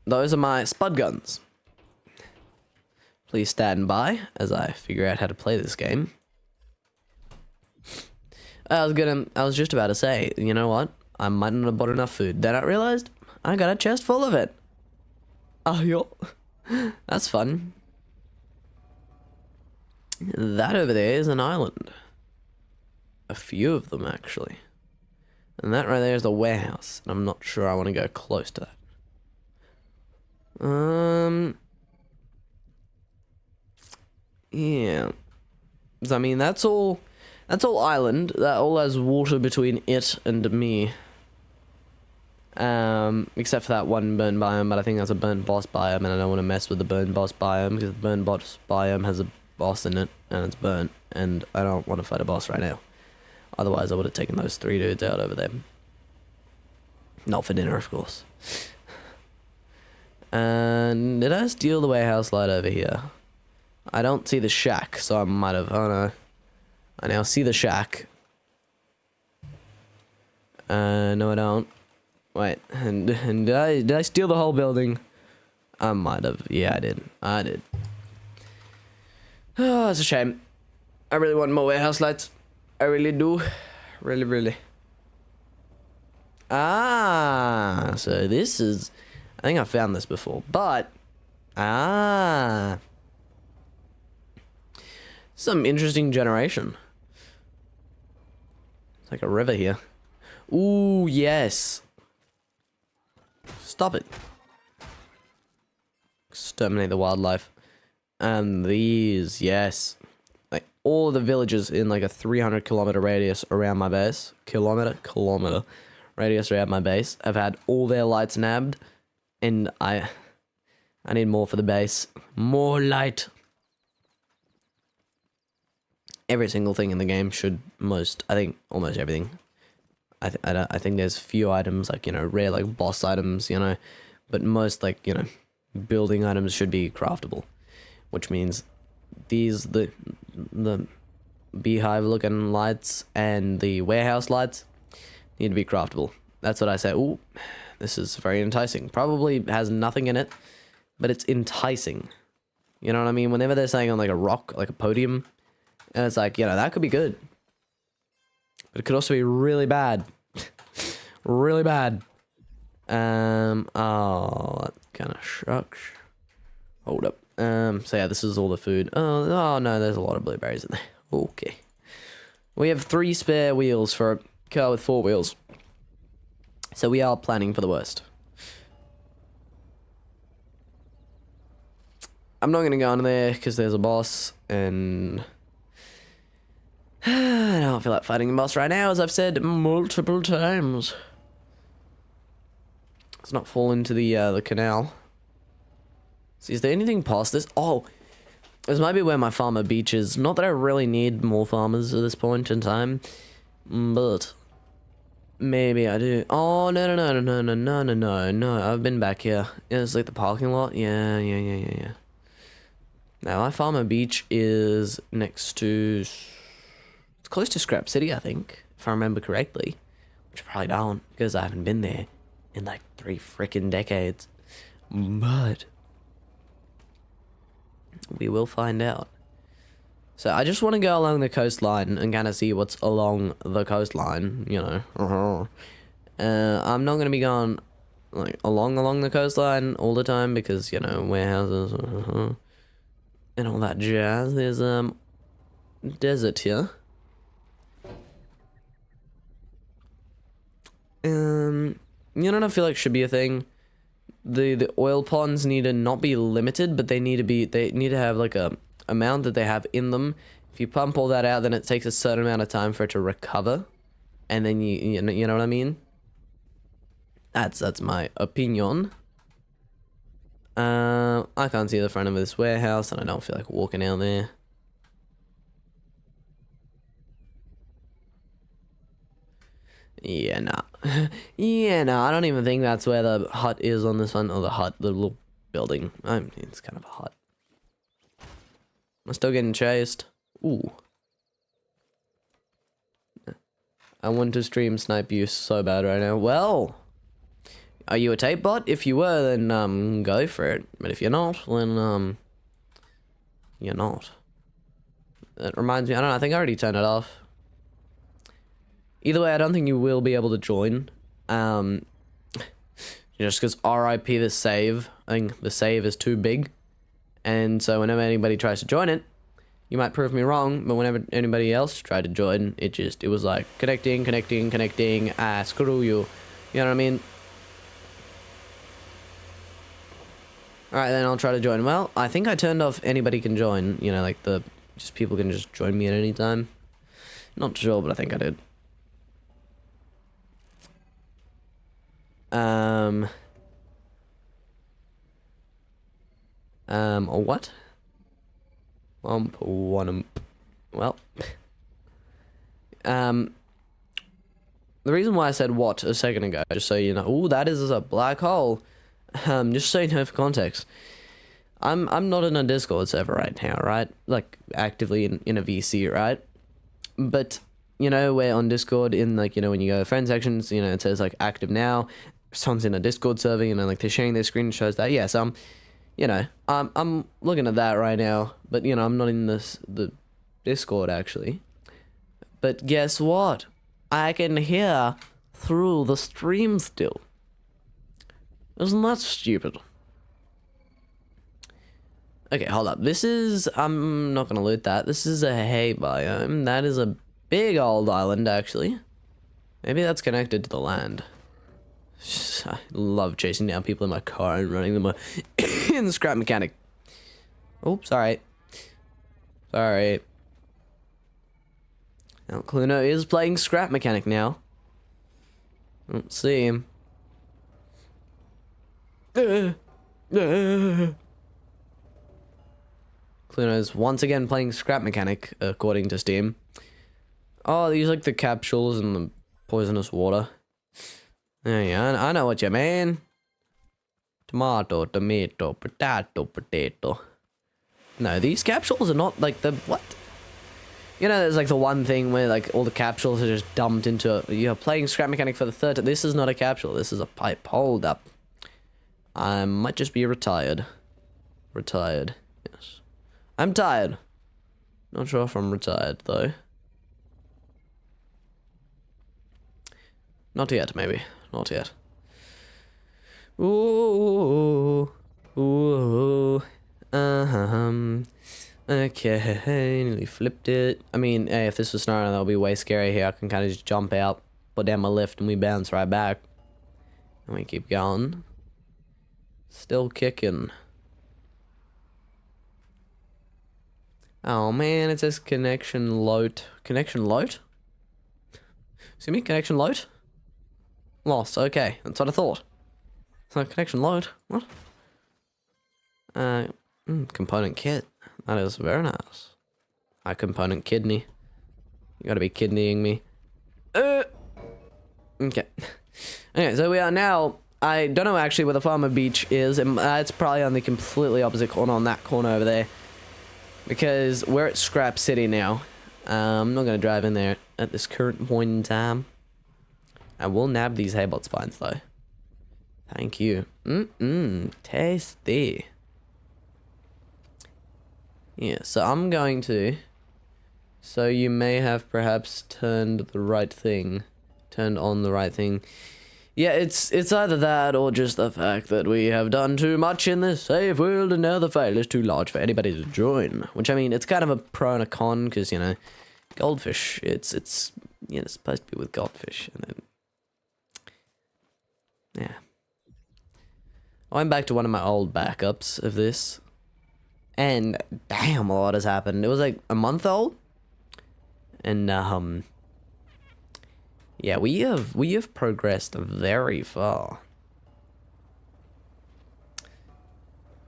Those are my spud guns. Please stand by as I figure out how to play this game. I was just about to say, you know what? I might not have bought enough food. Then I realized I got a chest full of it. Oh, yo. That's fun. That over there is an island. A few of them, actually. And that right there is the warehouse. And I'm not sure I want to go close to that. Yeah. I mean, that's all island. That all has water between it and me. Except for that one burn biome, but I think that's a burn boss biome, and I don't want to mess with the burn boss biome, because the burn boss biome has a boss in it, and it's burnt, and I don't want to fight a boss right now. Otherwise, I would have taken those 3 dudes out over there. Not for dinner, of course. And did I steal the warehouse light over here? I don't see the shack, so I might have. Oh no. I now see the shack. No I don't. Wait, and did I steal the whole building? I might have. Yeah, I did. Oh, it's a shame. I really want more warehouse lights. I really do. Really. Ah, so this is... I think I found this before, but... Ah. Some interesting generation. It's like a river here. Ooh, yes. Stop it. Exterminate the wildlife. And these, yes. Like, all the villages in like a 300-kilometer radius around my base. Kilometer radius around my base have had all their lights nabbed. And I need more for the base. More light. Every single thing in the game should I think almost everything. I think there's few items, like, you know, rare, like, boss items, you know, but most, like, you know, building items should be craftable, which means these, the beehive-looking lights and the warehouse lights need to be craftable. That's what I say. Ooh, this is very enticing. Probably has nothing in it, but it's enticing. You know what I mean? Whenever they're saying on, like, a rock, like a podium, and it's like, you know, that could be good. But it could also be really bad. Really bad. Oh, that kind of shucks. Hold up. So yeah, this is all the food. Oh no, there's a lot of blueberries in there. Okay. We have 3 spare wheels for a car with 4 wheels. So we are planning for the worst. I'm not gonna go in there because there's a boss, and I don't feel like fighting the boss right now, as I've said multiple times. Let's not fall into the canal. See, is there anything past this? Oh, this might be where my farmer beach is. Not that I really need more farmers at this point in time, but maybe I do. Oh, no. I've been back here. Yeah, it's like the parking lot. Yeah. Now, my farmer beach is next to... It's close to Scrap City, I think, if I remember correctly. Which I probably don't, because I haven't been there in like 3 freaking decades. But we will find out. So I just want to go along the coastline and kind of see what's along the coastline, you know. I'm not going to be going like along the coastline all the time because, you know, warehouses and all that jazz. There's desert here. You know what I feel like should be a thing? The oil ponds need to not be limited, but they need to have like a amount that they have in them. If you pump all that out, then it takes a certain amount of time for it to recover, and then you know what I mean? That's my opinion. I can't see the front of this warehouse, and I don't feel like walking out there. Yeah, nah. I don't even think that's where the hut is on this one. Or the little building. It's kind of a hut. I'm still getting chased. Ooh. I want to stream snipe you so bad right now. Well, are you a tape bot? If you were, then go for it. But if you're not, then you're not. That reminds me, I don't know, I think I already turned it off. Either way, I don't think you will be able to join. Just because RIP the save, I think the save is too big. And so whenever anybody tries to join it, you might prove me wrong, but whenever anybody else tried to join, it was like connecting, screw you. You know what I mean? Alright, then I'll try to join. Well, I think I turned off anybody can join, you know, like just people can just join me at any time. Not sure, but I think I did. What? Well, the reason why I said what a second ago, just so you know, ooh, that is a black hole. Just so you know for context, I'm not in a Discord server right now, right? Like actively in a VC, right? But you know, we're on Discord in like, you know, when you go to friend sections, you know, it says like active now. Someone's in a Discord server, you know, like they're sharing their screen, shows that. Yeah, so you know, I'm looking at that right now, but you know, I'm not in the Discord actually. But guess what? I can hear through the stream still. Isn't that stupid? Okay, hold up. This is, I'm not gonna loot that. This is a hay biome. That is a big old island, actually. Maybe that's connected to the land. I love chasing down people in my car and running them in the scrap mechanic. Oops, sorry. Sorry. Now, Cluno is playing scrap mechanic now. Let's see him. Cluno's once again playing scrap mechanic, according to Steam. Oh, these like the capsules and the poisonous water. Yeah, I know what you mean. Tomato, tomato, potato, potato. No, these capsules are not like the what? You know, there's like the one thing where like all the capsules are just dumped into. You're playing scrap mechanic for the third. This is not a capsule. This is a pipe. Hold up. I might just be retired. Retired. Yes. I'm tired. Not sure if I'm retired though. Not yet, maybe. Not yet. Ooh. Ooh. Okay, nearly flipped it. I mean, hey, if this was snowing, that would be way scary here. I can kind of just jump out, put down my lift, and we bounce right back. And we keep going. Still kicking. Oh man, it says connection load. Connection load? See me? Connection load? Lost, okay. That's what I thought. So, connection load? What? Component kit. That is very nice. My component kidney. You gotta be kidneying me. Okay. Anyway, so we are now... I don't know actually where the Farmer Beach is. It's probably on the completely opposite corner, on that corner over there. Because we're at Scrap City now. I'm not gonna drive in there at this current point in time. I will nab these haybot spines though. Thank you. Tasty. Yeah, so I'm going to... So you may have perhaps turned the right thing. Turned on the right thing. Yeah, it's either that or just the fact that we have done too much in this safe world and now the file is too large for anybody to join. Which, I mean, it's kind of a pro and a con because, you know, goldfish, it's you know, supposed to be with goldfish. And then, yeah. I went back to one of my old backups of this. And damn, a lot has happened. It was like a month old. And yeah, we have progressed very far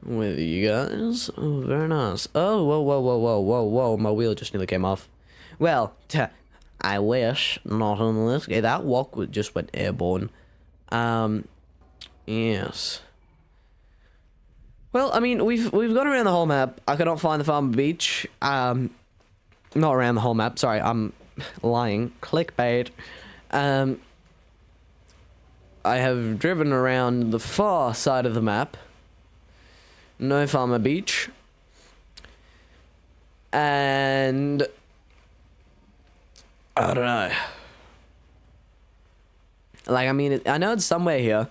with you guys. Oh, very nice. Oh, whoa, my wheel just nearly came off. Well, I wish not on this. Okay, that walk just went airborne. Yes. Well, I mean, we've gone around the whole map. I cannot find the Farmer Beach. Not around the whole map. Sorry, I'm lying. Clickbait. I have driven around the far side of the map. No Farmer Beach. And I don't know. Like, I mean, I know it's somewhere here.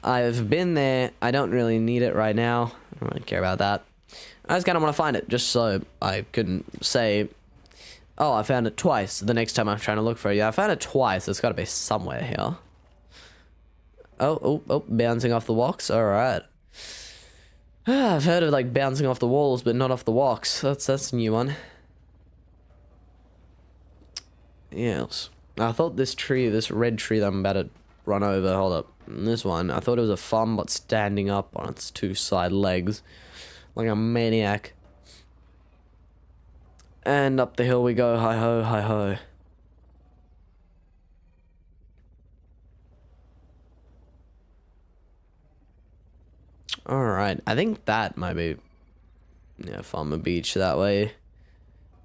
I've been there. I don't really need it right now. I don't really care about that. I just kind of want to find it, just so I couldn't say, oh, I found it twice the next time I'm trying to look for it. Yeah, I found it twice. It's got to be somewhere here. Oh, bouncing off the walks. All right. I've heard of, like, bouncing off the walls, but not off the walks. That's a new one. Yes. I thought this tree, this red tree that I'm about to run over, hold up. This one, I thought it was a farm, but standing up on its two side legs. Like a maniac. And up the hill we go. Hi ho, hi ho. Alright, I think that might be, yeah, Farmer Beach that way.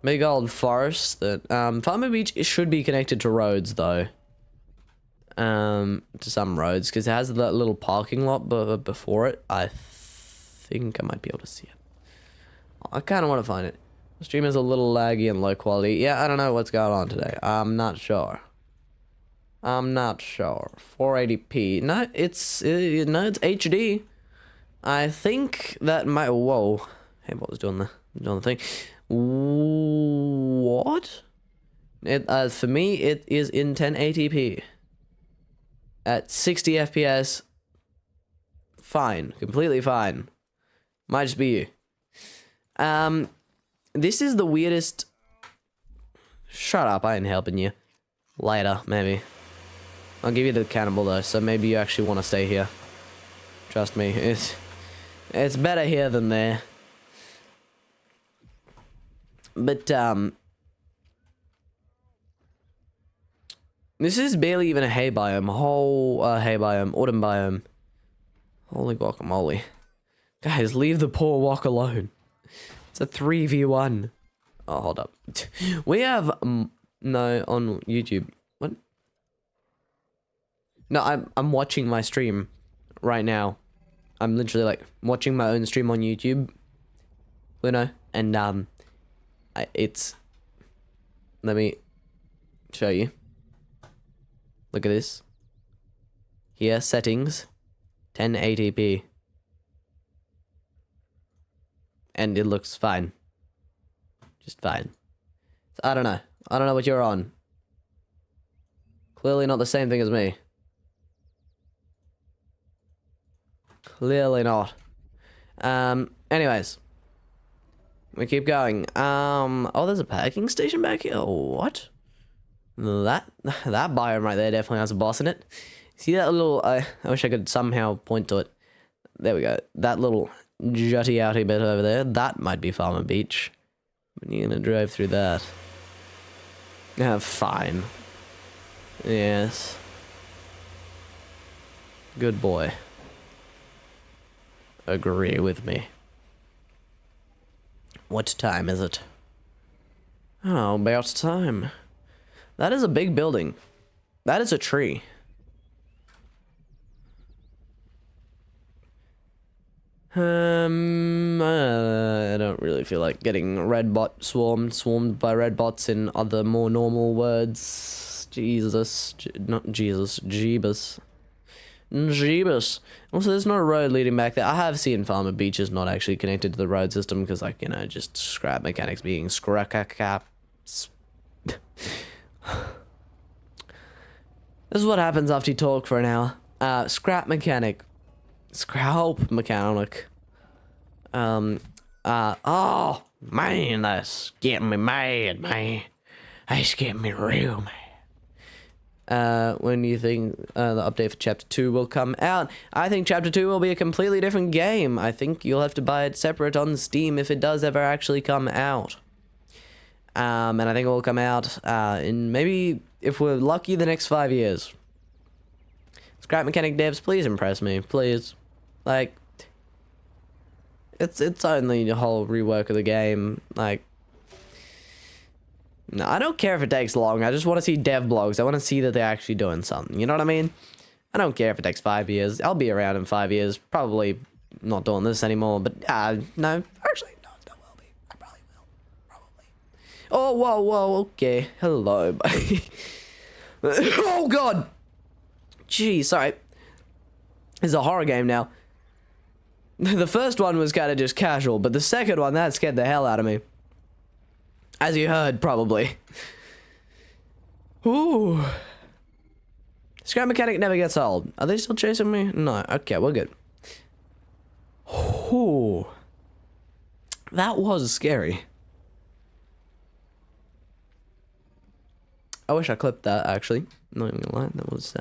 Big old forest that, Farmer Beach should be connected to roads though. To some roads, because it has that little parking lot before it. I think I might be able to see it. I kind of want to find it. The stream is a little laggy and low quality. Yeah, I don't know what's going on today. I'm not sure. 480p. No, it's HD. I think that might. Whoa. Hey, what was doing the thing? What? For me, it is in 1080p. At 60 FPS. Fine. Completely fine. Might just be you. This is the weirdest. Shut up, I ain't helping you. Later, maybe. I'll give you the cannibal though, so maybe you actually want to stay here. Trust me, it's better here than there. But, this is barely even a hay biome. Hay biome, autumn biome. Holy guacamole. Guys, leave the poor walk alone. It's a 3v1. Oh, hold up. We have, no, on YouTube. What? No, I'm watching my stream right now. I'm literally, like, watching my own stream on YouTube. You know? And, it's... Let me show you. Look at this. Here, settings. 1080p. And it looks fine. Just fine. So, I don't know. I don't know what you're on. Clearly not the same thing as me. Clearly not. Anyways. We keep going. Oh, there's a parking station back here? What? That biome right there definitely has a boss in it. See that little, I wish I could somehow point to it. There we go. That little jutty outy bit over there, that might be Farmer Beach. When you're gonna drive through that. Yeah, fine. Yes. Good boy. Agree with me. What time is it? Oh, about time. That is a big building. That is a tree. I don't really feel like getting swarmed by red bots in other more normal words. Jesus. Not Jesus. Jeebus. Jeebus. Also, there's no road leading back there. I have seen Farmer Beach is not actually connected to the road system because, like, you know, just scrap mechanics being This is what happens after you talk for an hour. Scrap mechanic. Scrap mechanic. Oh, man, that's getting me mad, man. That's getting me real mad. When do you think the update for Chapter 2 will come out? I think Chapter 2 will be a completely different game. I think you'll have to buy it separate on Steam if it does ever actually come out. And I think it will come out in maybe, if we're lucky, the next 5 years. Scrap mechanic devs, please impress me, please. Like, it's only a whole rework of the game. Like, no, I don't care if it takes long. I just want to see dev blogs. I want to see that they're actually doing something. You know what I mean? I don't care if it takes 5 years. I'll be around in 5 years. Probably not doing this anymore. But no, actually, no, I will be. I probably will. Probably. Oh, whoa, okay. Hello, buddy. Oh, God. Gee, sorry. It's a horror game now. The first one was kind of just casual, but the second one, that scared the hell out of me. As you heard, probably. Ooh. Scrap Mechanic never gets old. Are they still chasing me? No. Okay, we're good. Ooh. That was scary. I wish I clipped that, actually. Not even gonna lie. That was,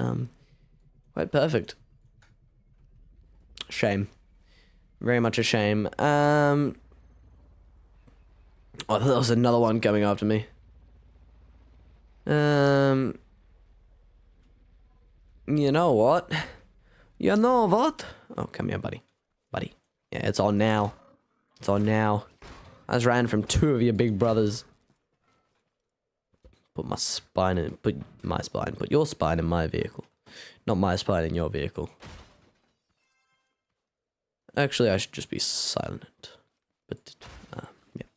quite perfect. Shame. Very much a shame. Oh, there was another one coming after me. You know what? You know what? Oh, come here, buddy. Buddy. Yeah, it's on now. It's on now. I just ran from 2 of your big brothers. Put my spine in. Put your spine in my vehicle. Not my spine in your vehicle. Actually, I should just be silent. But, yeah,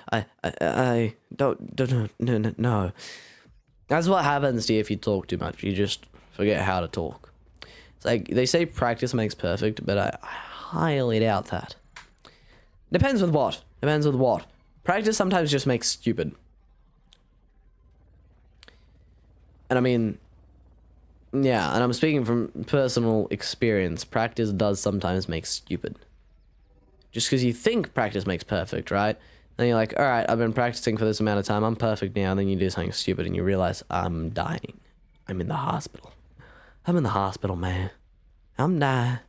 I don't, no. That's what happens to you if you talk too much. You just forget how to talk. It's like, they say practice makes perfect, but I highly doubt that. Depends with what. Depends with what. Practice sometimes just makes stupid. And I mean, yeah, and I'm speaking from personal experience. Practice does sometimes make stupid. Just because you think practice makes perfect, right? Then you're like, alright, I've been practicing for this amount of time, I'm perfect now, and then you do something stupid and you realize, I'm dying. I'm in the hospital. I'm in the hospital, man. I'm dying.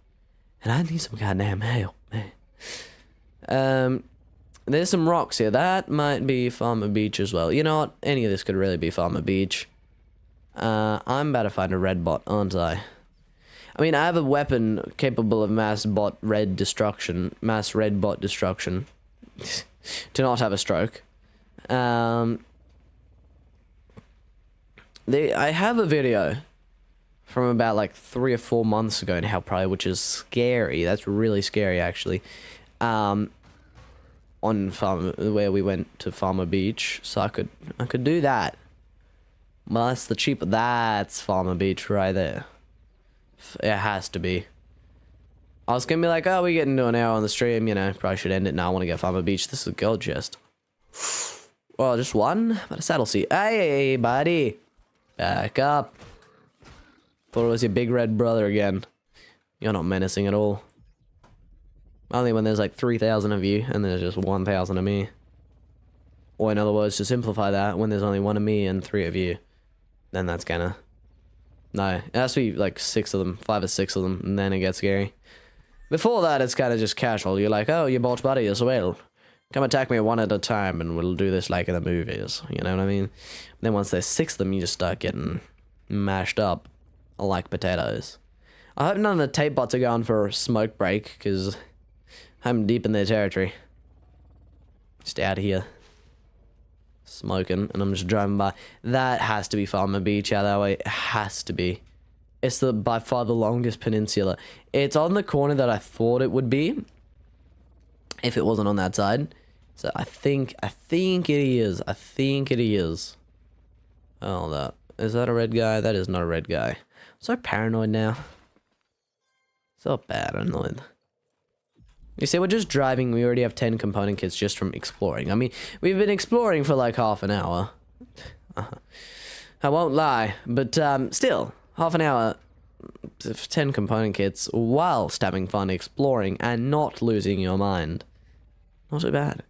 And I need some goddamn help, man. There's some rocks here. That might be Farmer Beach as well. You know what? Any of this could really be Farmer Beach. I'm about to find a red bot, aren't I? I mean, I have a weapon capable of mass red bot destruction. To not have a stroke. I have a video from about like 3 or 4 months ago now, probably, which is scary. That's really scary, actually. On where we went to Farmer Beach, so I could do that. Well, that's the cheap. That's Farmer Beach right there. It has to be. I was gonna be like, oh, we getting to an hour on the stream, you know, probably should end it now. I want to get Farmer Beach. This is a gold chest. Well, just one, but a saddle seat. Hey, buddy. Back up. Thought it was your big red brother again. You're not menacing at all. Only when there's like 3,000 of you and there's just 1,000 of me. Or in other words, to simplify that, when there's only 1 of me and 3 of you, then that's kinda... No, it has to be like 6 of them, 5 or 6 of them, and then it gets scary. Before that, it's kind of just casual. You're like, oh, you bought buddy as well. Come attack me one at a time, and we'll do this like in the movies. You know what I mean? Then once there's 6 of them, you just start getting mashed up like potatoes. I hope none of the tape bots are going for a smoke break, because I'm deep in their territory. Just out here. Smoking, and I'm just driving by. That has to be Farmer Beach out that way. It has to be. It's by far the longest peninsula. It's on the corner that I thought it would be, if it wasn't on that side. So I think it is. I think it is. Oh, is that a red guy? That is not a red guy. I'm so paranoid now. So paranoid. You see, we're just driving. We already have 10 component kits just from exploring. I mean, we've been exploring for like half an hour. I won't lie, but still, half an hour, 10 component kits whilst having fun exploring and not losing your mind. Not so bad.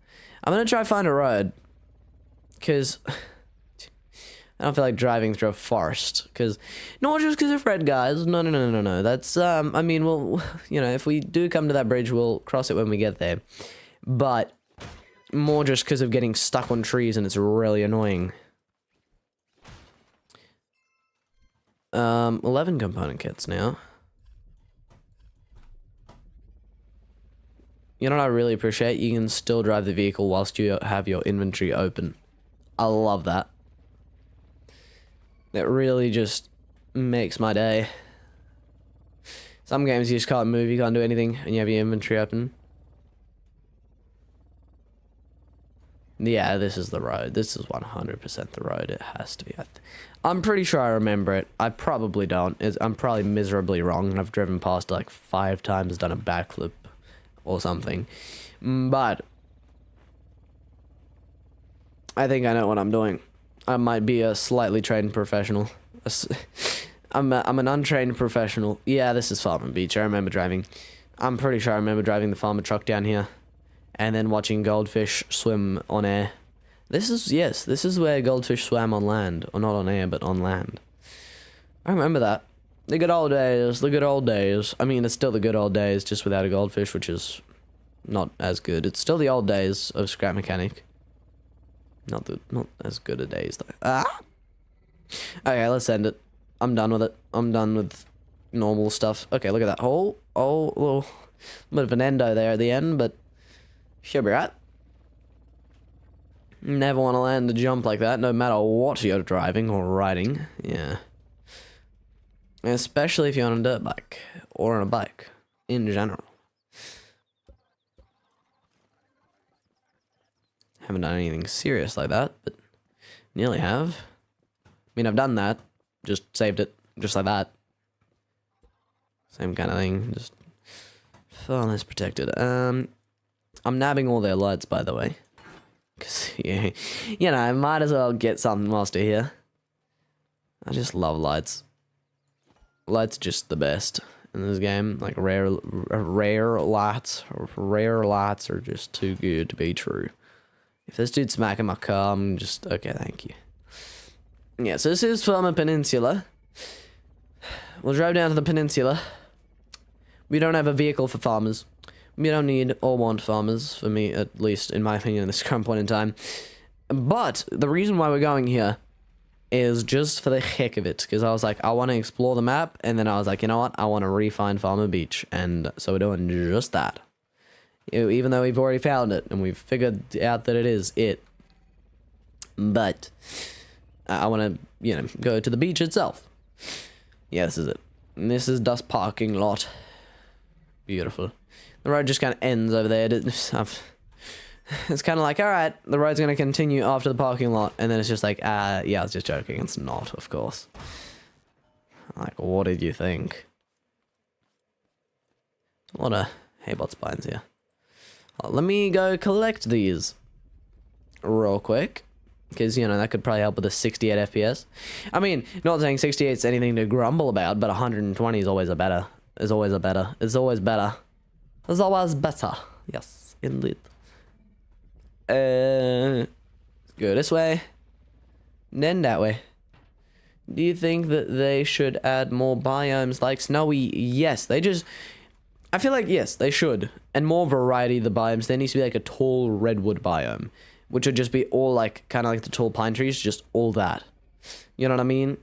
I'm gonna try find a road, because I don't feel like driving through a forest, because not just because of red guys. No. That's I mean, well, you know, if we do come to that bridge, we'll cross it when we get there. But more just because of getting stuck on trees, and it's really annoying. 11 component kits now. You know what I really appreciate? You can still drive the vehicle whilst you have your inventory open. I love that. It really just makes my day. Some games you just can't move, you can't do anything, and you have your inventory open. Yeah, this is the road. This is 100% the road. It has to be. I'm pretty sure I remember it. I probably don't. I'm probably miserably wrong. I've driven past it like 5 times, done a backflip or something. But I think I know what I'm doing. I might be a slightly trained professional. I'm an untrained professional. Yeah, this is Farmer Beach. I remember driving. I'm pretty sure I remember driving the farmer truck down here. And then watching goldfish swim on air. This is where goldfish swam on land. Or not on air, but on land. I remember that. The good old days, the good old days. I mean, it's still the good old days, just without a goldfish, which is not as good. It's still the old days of Scrap Mechanic. Not as good a days, though. Ah! Okay, let's end it. I'm done with it. I'm done with normal stuff. Okay, look at that. Oh, little bit of an endo there at the end, but should be right. Never want to land a jump like that, no matter what you're driving or riding. Yeah. Especially if you're on a dirt bike. Or on a bike. In general. Haven't done anything serious like that, but nearly have. I mean, I've done that. Just saved it. Just like that. Same kind of thing. Just far less protected. I'm nabbing all their lights, by the way. Because, yeah, you know, I might as well get something whilst you're here. I just love lights. Lights are just the best in this game. Like, rare lights are just too good to be true. If this dude's smacking my car, I'm just, okay, thank you. Yeah, so this is Farmer Peninsula. We'll drive down to the peninsula. We don't have a vehicle for farmers. We don't need or want farmers, for me, at least, in my opinion, at this current point in time. But the reason why we're going here is just for the heck of it. Because I was like, I want to explore the map. And then I was like, you know what? I want to re-find Farmer Beach. And so we're doing just that. Even though we've already found it. And we've figured out that it is it. But I want to, you know, go to the beach itself. Yeah, this is it. And this is Dust Parking Lot. Beautiful. The road just kind of ends over there. It's kind of like, alright, the road's going to continue after the parking lot. And then it's just like, yeah, I was just joking. It's not, of course. Like, what did you think? A lot of Haybot spines here. Let me go collect these real quick. Because, you know, that could probably help with the 68 FPS. I mean, not saying 68 is anything to grumble about, but 120 is always a better. Is always a better. It's always better. It's always better. Yes, indeed. Go this way. Then that way. Do you think that they should add more biomes like snowy? Yes, they just... I feel like, yes, they should. And more variety of the biomes. There needs to be like a tall redwood biome. Which would just be all like, kind of like the tall pine trees. Just all that. You know what I mean?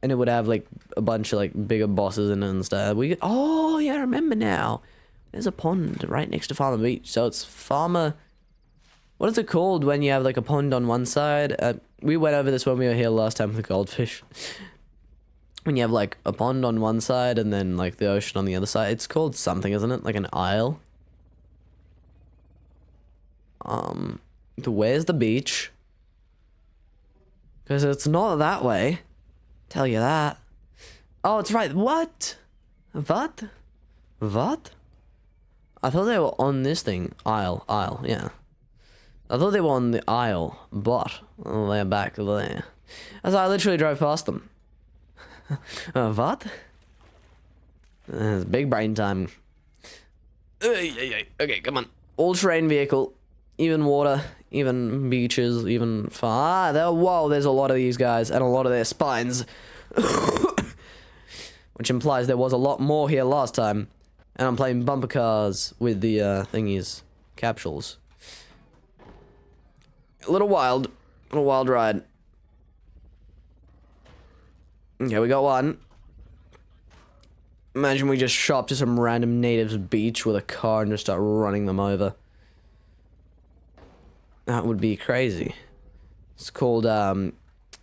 And it would have like a bunch of like bigger bosses in it and stuff. Oh, yeah, I remember now. There's a pond right next to Farmer Beach. So it's Farmer... What is it called when you have like a pond on one side? We went over this when we were here last time with the goldfish. When you have like a pond on one side and then like the ocean on the other side. It's called something, isn't it? Like an isle. Where's the beach? Because it's not that way. Tell you that. Oh, it's right. What? What? What? I thought they were on this thing. Isle, yeah. I thought they were on the isle, but they're back there. As I literally drove past them. What? It's big brain time. Okay, come on. All-terrain vehicle. Even water, even beaches, even far. Whoa, there's a lot of these guys and a lot of their spines. Which implies there was a lot more here last time. And I'm playing bumper cars with the thingies, capsules. A little wild ride. Okay, we got one. Imagine we just show up to some random native's beach with a car and just start running them over. That would be crazy. It's called,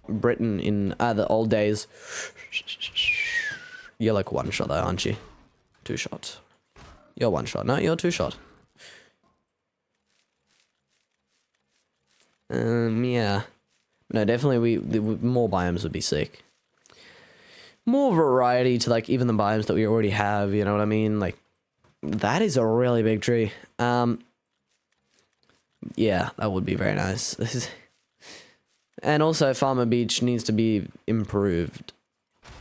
Britain in the old days. You're like one shot though, aren't you? Two shot. You're one shot. No, you're two shot. Yeah. No, definitely more biomes would be sick. More variety to like even the biomes that we already have, you know what I mean? Like that is a really big tree. Yeah, that would be very nice. And also Farmer Beach needs to be improved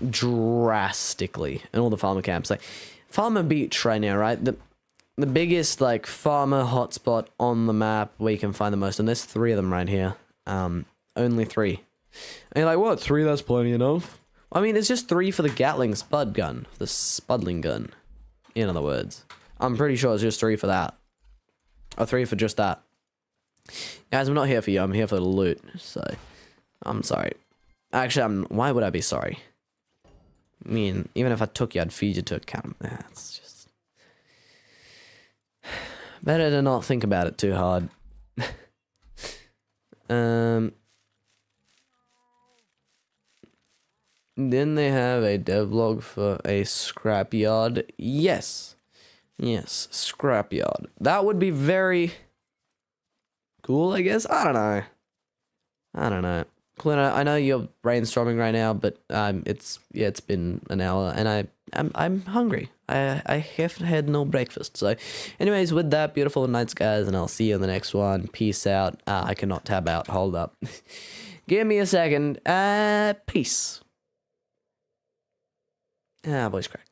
drastically. And all the farmer camps, like Farmer Beach right now, right? The biggest like farmer hotspot on the map where you can find the most, and there's 3 of them right here. Only 3. And you're like, what? 3? That's plenty enough. I mean, it's just 3 for the Gatling Spud gun, the Spudling gun. In other words, I'm pretty sure it's just 3 for that, or 3 for just that. Guys, I'm not here for you. I'm here for the loot. So, I'm sorry. Actually, why would I be sorry? I mean, even if I took you, I'd feed you to a cow. That's just better to not think about it too hard. Then they have a devlog for a scrapyard. Yes. Yes, scrapyard. That would be very cool, I guess. I don't know. Clint, I know you're brainstorming right now, but it's been an hour, and I'm hungry. I have had no breakfast. So, anyways, with that, beautiful nights, guys, and I'll see you in the next one. Peace out. I cannot tab out. Hold up. Give me a second. Peace. Voice crack.